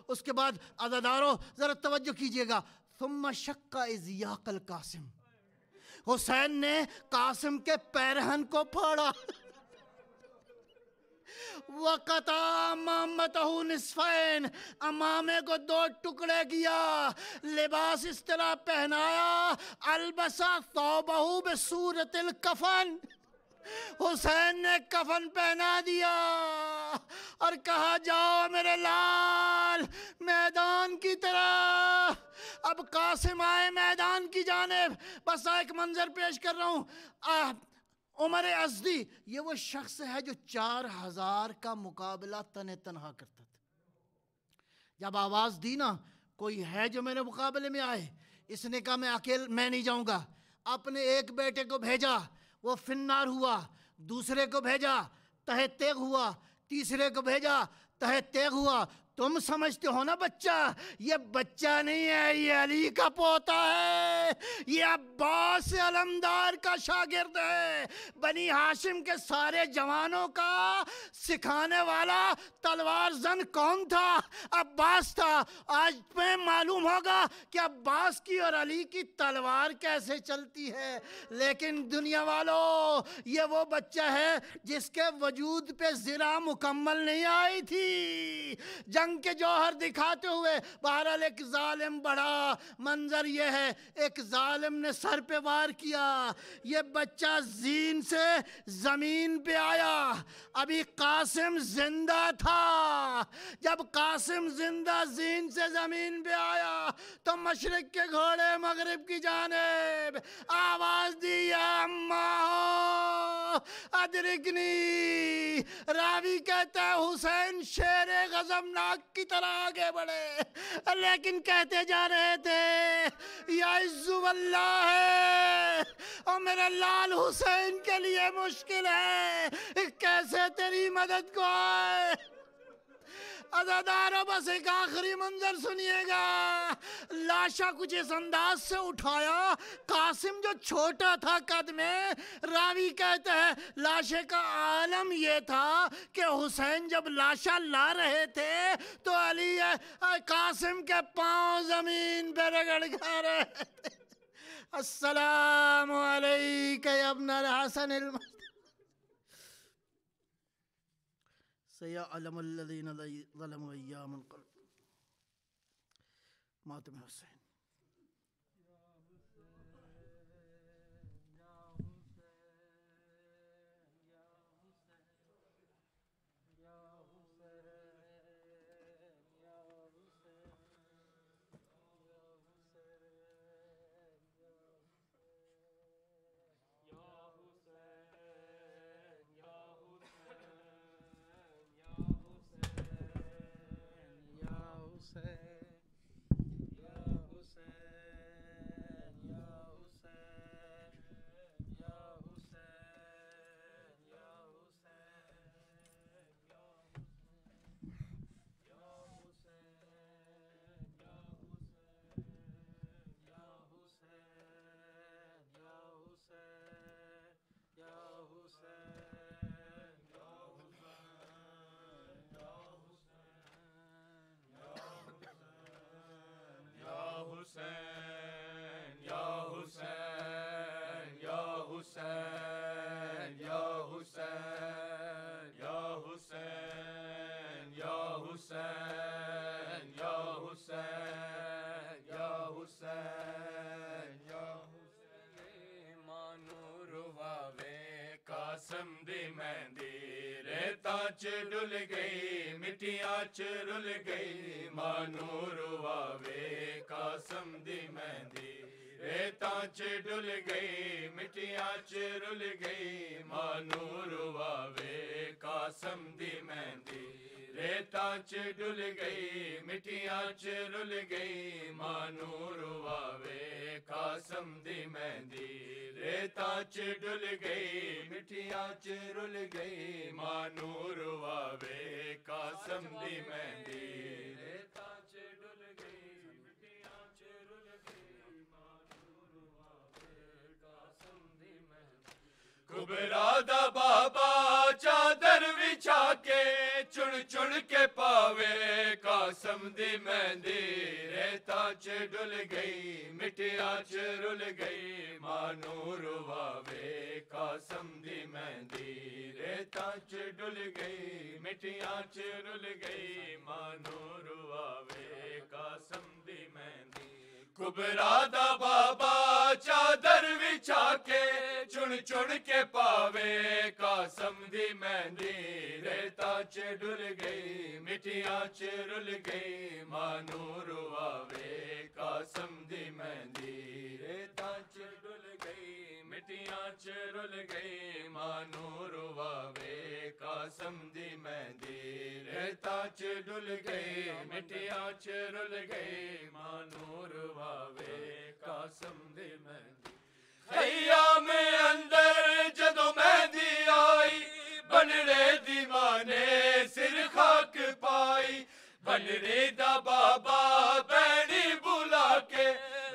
[SPEAKER 4] اس کے بعد عزادارو ذرا توجہ کیجئے گا، ثم شق ازیاق القاسم، حسین نے قاسم کے پیرہن کو پھاڑا، وقطع امامتہ نصفین، امامے کو دو ٹکڑے کیا، لباس اس طرح پہنایا، البسا ثوبہ بصورت الکفن، حسین نے کفن پہنا دیا اور کہا جاؤ میرے لال میدان کی طرف۔ اب قاسم آئے میدان کی جانب، بس ایک منظر پیش کر رہا ہوں۔ عمر ازدی یہ وہ شخص ہے جو 4000 کا مقابلہ تنہا کرتا تھا۔ جب آواز دی نا کوئی ہے جو میرے مقابلے میں آئے، اس نے کہا میں نہیں جاؤں گا، اپنے ایک بیٹے کو بھیجا، وہ فنار ہوا، دوسرے کو بھیجا تہہ تیغ ہوا، تیسرے کو بھیجا تہہ تیغ ہوا۔ تم سمجھتے ہو نا بچہ، یہ بچہ نہیں ہے، یہ علی کا پوتا ہے، یہ عباس علمدار کا شاگرد ہے۔ بنی ہاشم کے سارے جوانوں کا سکھانے والا تلوار زن کون تھا؟ عباس تھا۔ آج میں معلوم ہوگا کہ عباس کی اور علی کی تلوار کیسے چلتی ہے۔ لیکن دنیا والوں، یہ وہ بچہ ہے جس کے وجود پہ زرہ مکمل نہیں آئی تھی۔ جنگ کے جوہر دکھاتے ہوئے بہرحال ایک ظالم بڑھا، منظر یہ ہے ایک ظالم نے سر پہ وار کیا، یہ بچہ زین سے زمین پہ آیا۔ ابھی قاسم زندہ تھا، جب قاسم زندہ زین سے زمین پہ آیا تو مشرق کے گھوڑے مغرب کی جانب آواز دی، یا اماں ادرکنی۔ راوی کہتا ہے حسین شیر غضبناک کی طرح آگے بڑھے، لیکن کہتے جا رہے تھے یا عزو اللہ ہے، اور میرے لال حسین کے لیے مشکل ہے، کیسے تیری مدد کو آئے۔ عزادارو بس ایک آخری منظر سنیے گا، لاشا کچھ اس انداز سے اٹھایا، قاسم جو چھوٹا تھا قد میں، راوی کہتا ہے لاشے کا عالم یہ تھا کہ حسین جب لاشا لا رہے تھے تو علی قاسم کے پاؤں زمین پہ رگڑ کھا رہے تھے۔ السلام علیکہ یا ابن الحسن المصطفى سیعلم الذین ظلموا ایام القلب۔ ماتم حسین۔
[SPEAKER 5] ڈل گئی مٹیاں رل گئی، مانور واوے قاسم دی مہندی، ریتاں ڈل گئی مٹیاں رل گئی، مانور واوے قاسم دی مہندی، ریتاں چ ڈل گئی مٹیاں چ رل گئی مانو رواوے قاسم دی مہندی ریتاں چ ڈل گئی مٹیاں چ رل گئی مانو رواوے قاسم دی مہندی ریتاں چ ڈل گئی مٹیاں چ رل گئی مانو رواوے قاسم دی مہندی کبرا دا بابا چادر وچھا کے چن چن کے پاوے قاسم دی مہندی ریتاں چ ڈل گئی مٹیاں چ رل گئی مانو رواوے قاسم دی مہندی ریتاں چ ڈل گئی مٹیاں چ رل گئی مانو رواوے قاسم دی مہندی کبرا دا بابا چادر وچھا کے چن چن کے پاوے قاسم دی مہندی ریتاں چ ڈل گئی مٹیاں چ رل گئی مانو رواوے قاسم دی مہندی ریتاں چ ڈل گئی مٹیاں چ رل گئی مانو رواوے قاسم دی مہندی ریتاں چ ڈل گئی مٹیاں چ رل گئی مانو رواوے قاسم دی مہندی خیام اندر جدوں مہندی آئی بنڑے دی ماں نے سر خاک پائی بنڑے دا بابا بہنی بلا کے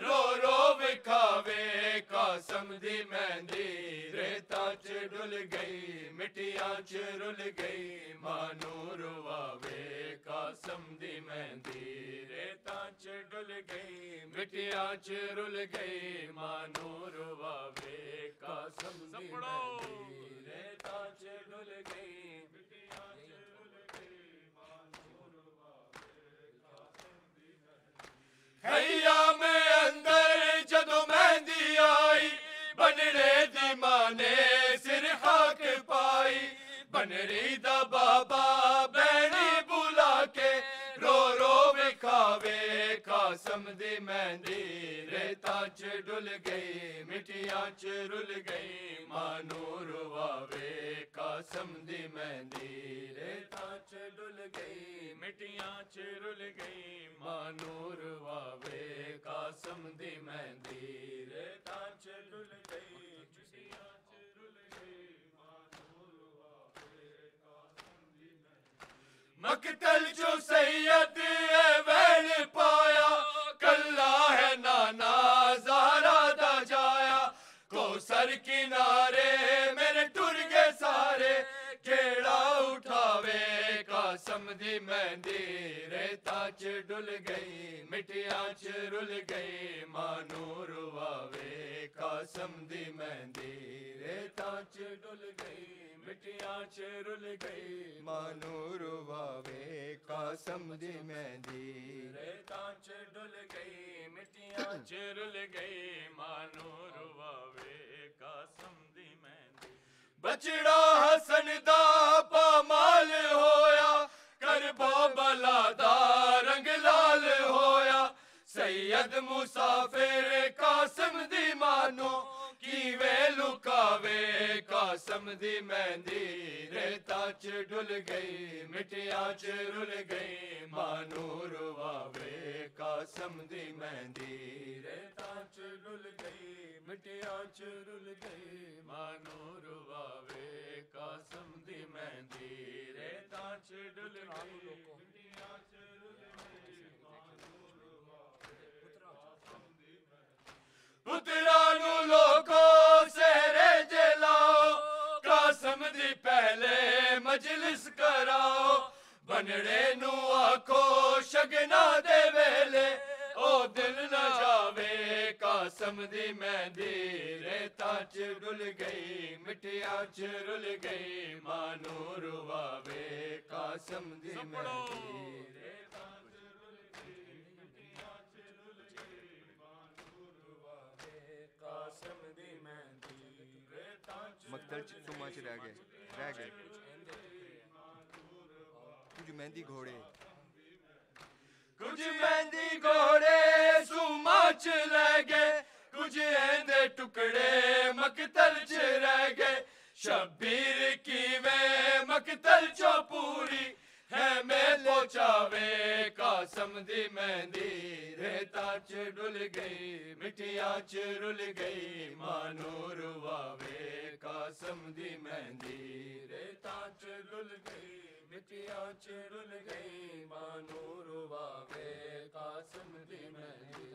[SPEAKER 5] رو رو وکھاوے قاسم دی مہندی ریتاں چ ڈل گئی مٹیاں چ رل گئی مانو رواوے قاسم دی مہندی ریتاں چ ڈل گئی مٹیاں چ رل گئی مانو رواوے قاسم دی مہندی ریتاں چ ڈل گئی مٹیاں چ رل گئی مانو رواوے قاسم دی مہندی خیام اندر جدوں مہندی آئی بنڑے دی ماں نے سر خاک پائی بنڑی دا بابا بہنی بلا کے رو رو وکھاوے قاسم دی مہندی ریتاں چ ڈل گئی مٹیاں چ رل گئی مانو رواوے قاسم دی مہندی ریتاں چ ڈل گئی مٹیاں چ رل گئی مانو رواوے قاسم دی مہندی ریتاں چ ڈل گئی مٹیاں چ رل گئی مانو رواوے قاسم دی مہندی مقتل جو سید ویل پایا کلا ہے نانا زہرا دا جایا کوثر کنارے میرے ٹر گئے سارے کیڑا اٹھاوے قاسم دی مہندی ریتاں چ ڈل گئی مٹیاں چ رل گئی مانو رواوے قاسم دی مہندی ریتاں چ ڈل گئی مٹیاں چ رل گئی مانو رواوے قاسم دی مہندی ریتاں چ ڈل گئی مٹیاں چ رل گئی مانو رواوے قاسم دی مہندی بچڑا حسن دا پامال ہویا کربا بلا دا رنگ لال ہویا سید مسافر قاسم دی مانو کیویں لکاوے قاسم دی مہندی ریتاں چ ڈل گئی مٹیاں چ رل گئی مانو رواوے قاسم دی مہندی ریتاں چ ڈل گئی مٹیاں چ رل گئی مانو رواوے قاسم دی مہندی ریتاں چ ڈل گئی مٹیاں چ رل گئی مانو رواوے قاسم دی مہندی پترانو لوگو سہرے جلاؤ قاسم دی پہلے مجلس کراؤ بنڑے نو آکھو شگنا دے ویلے او دل نہ جاوے قاسم دی مہندی ریتاں چ ڈل گئی مٹیاں چ رل گئی مانو رواوے قاسم دی مہندی ریتاں چ رل گئی مٹیاں چ رل گئی مانو رواوے قاسم دی مہندی ریتاں چ
[SPEAKER 6] مقتل چما چ رہ گئے کچھ مہندی گھوڑے
[SPEAKER 5] کچھ مہندی گھوڑے سوما چ لے گئے کچھ ایندے ٹکڑے مقتل چ رہ گئے شبیر کیویں مقتل چو پوری ہے پہنچاوے قاسم دی مہندی ریتا چ ڈل گئی مٹیاں چ رل گئی مانو رواوے قاسم دی مہندی ریتا چ ڈل گئی مٹیاں چ رل گئی مانو رواوے قاسم دی مہندی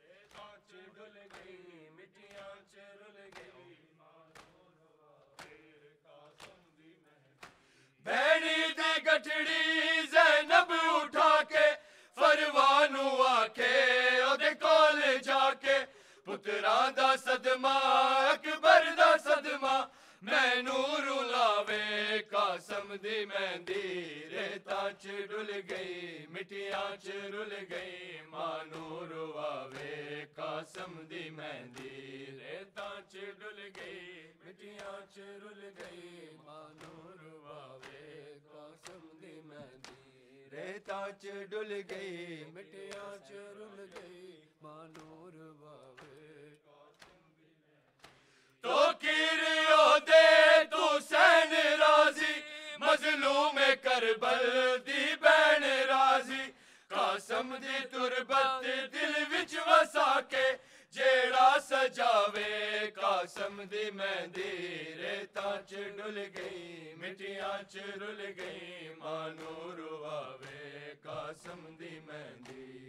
[SPEAKER 5] ریتا چ ڈل گئی مٹیاں چ رل گئی بھیڑی دی گٹھڑی زینب اٹھا کے فروانو آکے اودے کول جا کے پتراں دا صدمہ اکبر دا صدمہ مینوں رلاوے قاسم دی مہندی ریتا چ ڈل گئی مٹیاں چ رل گئی مانو رواوے قاسم دی مہندی ریتا چ ڈل گئی مٹیاں چ رل گئی مانو رواوے قاسم دی مہندی ریتا چ ڈل گئی مٹیاں چ رل گئی مانو رواوے تو کیریو دے تو سین راضی مظلوم کربل دی بین راضی قاسم دی تربت دل وچ وسا کے جیڑا سجاوے قاسم دی مہندی ریتا چ ڈل گئی مٹیاں چ رل گئی مانو رواوے قاسم دی مہندی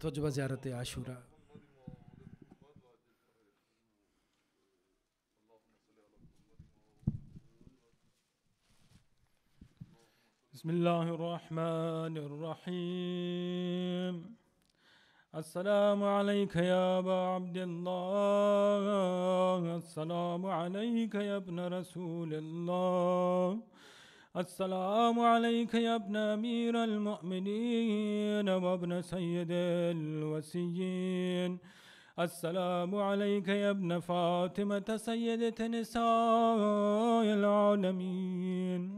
[SPEAKER 1] متوجہ زیارت عاشورہ
[SPEAKER 7] بسم اللہ الرحمن الرحیم السلام علیک یا ابا عبداللہ السلام علیک یا ابن رسول اللہ السلام علیک یا ابن امیر المؤمنین وابن سید الوسیین السلام علیک یا ابن فاطمة سیدة نساء العالمین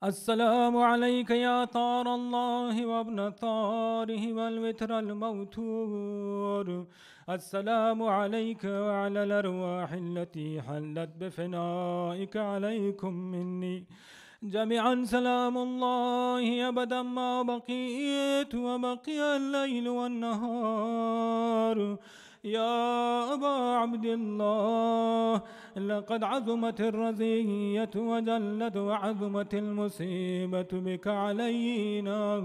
[SPEAKER 7] السلام علیک یا طار اللہ وابن طاره والوتر الموتور السلام علیک وعلى الأرواح التي حلت بفنائك عليكم مني جميعا سلام الله أبدا ما بقيت وبقي الليل والنهار يا أبا عبد الله لقد عظمت الرزية وجلت وعظمت المصيبة بك علينا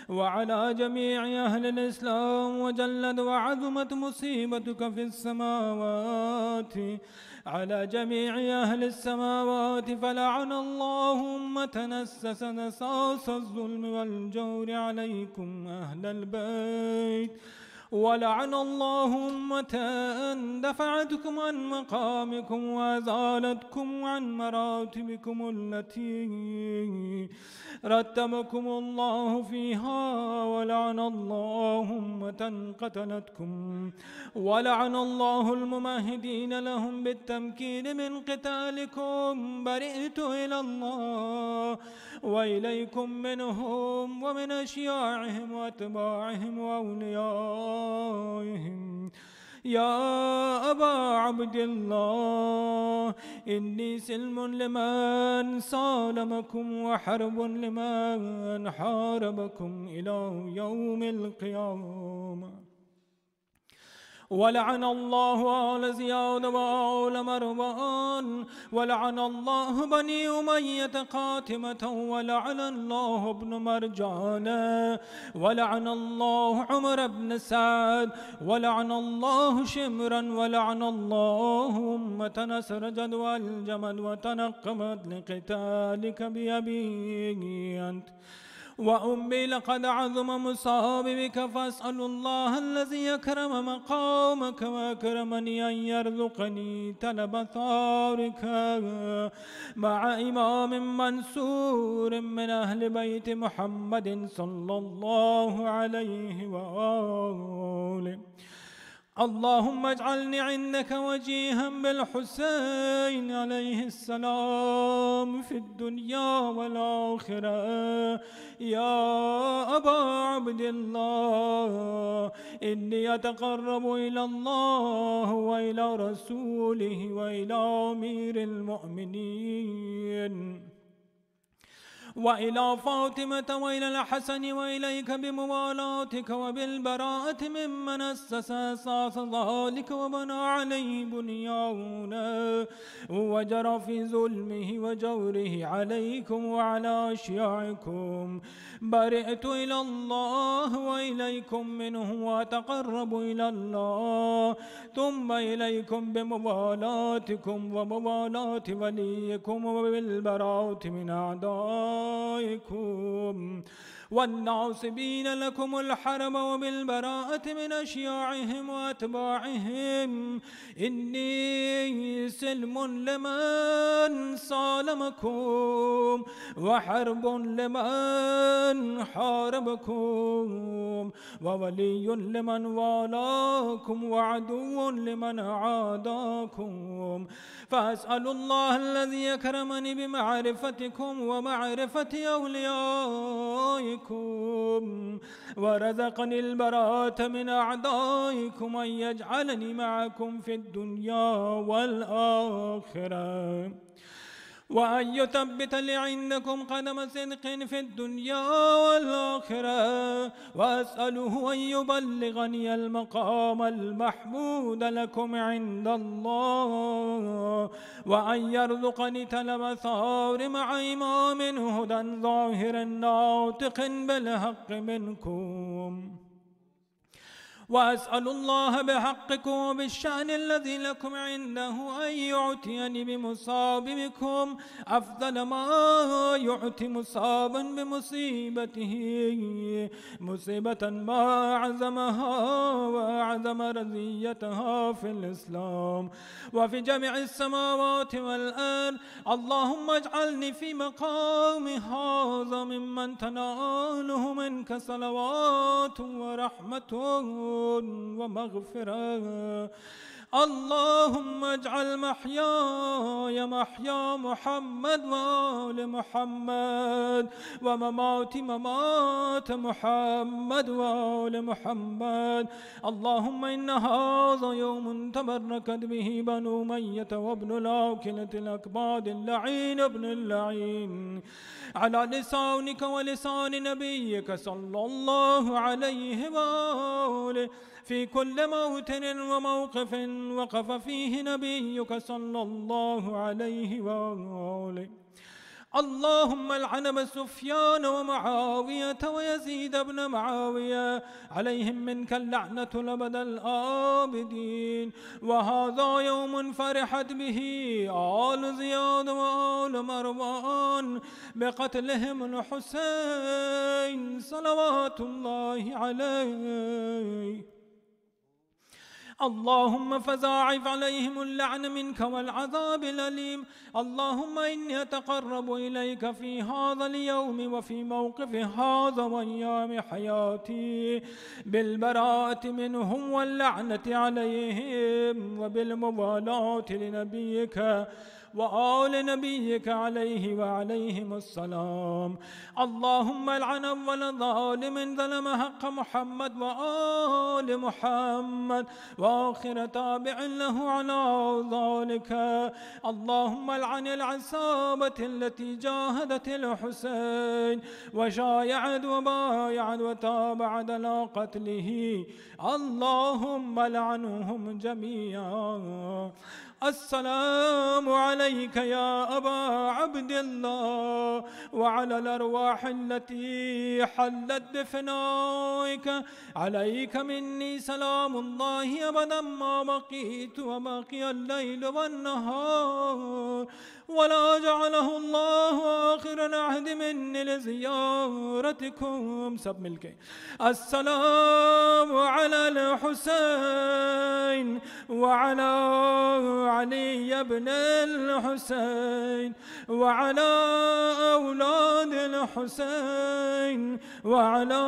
[SPEAKER 7] وعلى جميع أهل الإسلام وجلت وعظمت مصيبتك في السماوات على جميع أهل السماوات فلعن الله أمة نسس نساس الظلم والجور عليكم أهل البيت ولعن الله أمة دفعتكم عن مقامكم وأزالتكم عن مراتبكم التي رتبكم الله فيها ولعن الله أمة قتلتكم ولعن الله الممهدين لهم بالتمكين من قتالكم برئت إلى الله وإليكم منهم ومن أشياعهم وأتباعهم وأوليائهم يا أبا عبد الله إني سلم لمن سالمكم وحرب لمن حاربكم إلى يوم القيامة ولعن الله آل زياد وآل مروان ولعن الله بني أمية قاتمة ولعن الله ابن مرجان ولعن الله عمر بن سعد ولعن الله شمرا ولعن الله أمة نسر جدوى الجمل وتنقمت لقتالك بأبي أنت وأمي لقد عظم مصابي بك فأسأل الله الذي أكرم مقامك وأكرمني أن يرزقني تلب ثارك مع إمام منصور من أهل بيت محمد صلى الله عليه وآله اللهم اجعلني عندك وجيها بالحسين عليه السلام في الدنيا والآخرة. يا أبا عبد الله إني أتقرب إلى الله وإلى رسوله وإلى أمير المؤمنين وإلى فاطمة وإلى الحسن وإليك بموالاتك وبالبراءة ممن أسس أساس ذلك وبنى عليه بنيانه وجرى في ظلمه وجوره عليكم وعلى أشياعكم. برئت إلى الله وإليكم منه وأتقرب إلى الله ثم إليكم بموالاتكم وموالاة وليكم وبالبراءة من أعدائكم والناصبين لكم الحرب وبالبراءة من أشياعهم وأتباعهم. إني سلم لمن سالمكم وحرب لمن حاربكم وولي لمن والاكم وعدو لمن عاداكم. فأسأل الله الذي أكرمني بمعرفتكم ومعرفة أوليائكم ورزقني البراءة من أعدائكم أن يجعلني معكم في الدنيا والآخرة وأن يثبت لي عندكم قدم صدق في الدنيا والآخرة. وأسأله أن يبلغني المقام المحمود لكم عند الله وأن يرزقني تلب ثار مع إمام هدى ظاهر ناطق بالحق منكم. وأسأل الله بحقكم وبالشأن الذي لكم عنده أن يعطيني بمصابكم أفضل ما يعطي مصابا بمصيبته مصيبة ما أعظمها وأعظم رزيتها في الإسلام وفي جميع السماوات والأرض. اللهم اجعلني في مقام هذا ممن تناله منك صلوات ورحمة ومغفرة. اللهم اجعل محياي محيا محمد وآل محمد ومماتي ممات محمد وآل محمد. اللهم إن هذا يوم تبركت به بنو أمية وابن الآكلة الأكباد اللعين ابن اللعين على لسانك ولسان نبيك صلى الله عليه وآله في كل موطن وموقف وقف فيه نبيك صلى الله عليه وآله. اللهم العن أبا سفيان ومعاوية ويزيد بن معاوية عليهم منك اللعنة لبد الآبدين. وهذا يوم فرحت به آل زياد وآل مروان بقتلهم الحسين صلوات الله عليه. اللهم فزاعف عليهم اللعن منك والعذاب الأليم. اللهم إني أتقرب إليك في هذا اليوم وفي موقف هذا وأيام حياتي بالبراءة منهم واللعنة عليهم وبالموالاة لنبيك وآل نبيك عليه وعليهم السلام. اللهم العن أول ظالم ظلم حق محمد وآل محمد وآخر تابع له على ذلك. اللهم العن العصابة التي جاهدت الحسين وشايعت وبايعت وتابعت على قتله. اللهم لعنهم جميعا. السلام عليك يا أبا عبد الله وعلى الأرواح التي حلت بفنائك. عليك مني سلام الله أبدا ما بقيت وبقي الليل والنهار ولا جعله الله آخر عهد مني لزيارتكم. سب ملكي السلام على الحسين وعلى علي بن الحسين وعلى أولاد الحسين وعلى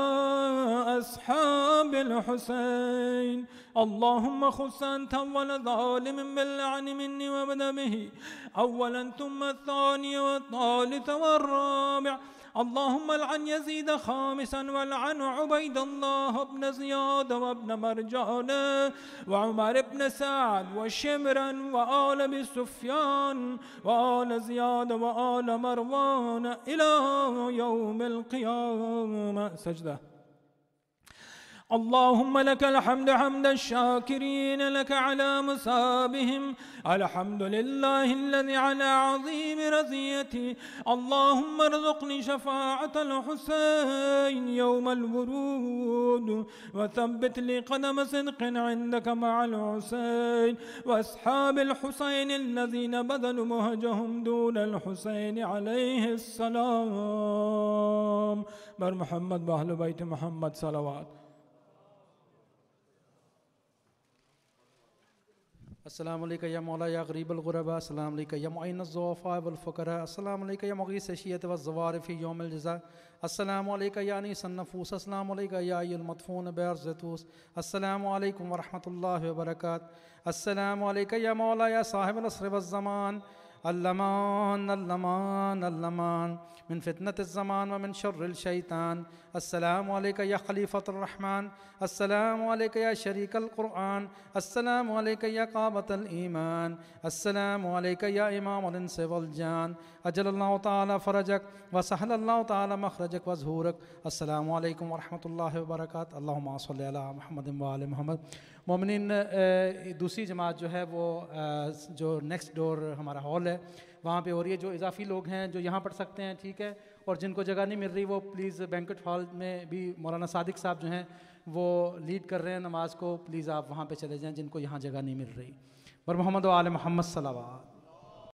[SPEAKER 7] أصحاب الحسين. اللهم خص أنت أول ظالم باللعن مني وابدأ به أولا ثم الثاني والثالث والرابع. اللهم العن يزيد خامسا والعن عبيد الله بن زياد وابن مرجان وعمر بن سعد وشمرا وآل أبي سفيان وآل زياد وآل مروان إلى يوم القيامة. سجدة. اللهم لك الحمد حمد الشاكرين لك على مسابهم. الحمد لله الذي على عظيم رضيتي. اللهم ارزقني شفاعة الحسين يوم الورود وثبت لي قدم صدق عندك مع الحسين وأصحاب الحسين الذين بذلوا مهجهم دون الحسين عليه السلام. بر محمد وأهل بيت محمد صلوات.
[SPEAKER 1] السلام علیکم یا مولا یا غریب الغرباء. السلام علیکم یا معین الضعفاء والفقراء. السلام علیکم یا مغیث الشیعة والزوار فی یوم الجزاء. السلام علیکم یا انیس النفوس. السلام علیکم یا ای المدفون بارض طوس. السلام علیکم ورحمۃ اللہ وبرکاتہ. السلام علیکم یا مولا یا صاحب العصر والزمان. اللمان اللمان اللمان من فتنة الزمان ومن شر الشيطان. السلام عليك يا خليفة الرحمن. السلام عليك يا شريك القرآن. السلام عليك يا قامة الإيمان. السلام عليك يا إمام الإنس والجان. أجل الله تعالى فرجك وسهل الله تعالى مخرجك وظهورك. السلام عليكم ورحمة الله وبركاته. اللهم صل على محمد وآل محمد. مومنین دوسری جماعت جو ہے وہ جو نیکسٹ ڈور ہمارا ہال ہے وہاں پہ ہو رہی ہے. جو اضافی لوگ ہیں جو یہاں پڑھ سکتے ہیں ٹھیک ہے, اور جن کو جگہ نہیں مل رہی وہ پلیز بینکٹ ہال میں بھی مولانا صادق صاحب جو ہیں وہ لیڈ کر رہے ہیں نماز کو, پلیز آپ وہاں پہ چلے جائیں جن کو یہاں جگہ نہیں مل رہی. بر محمد و آل محمد صلوات.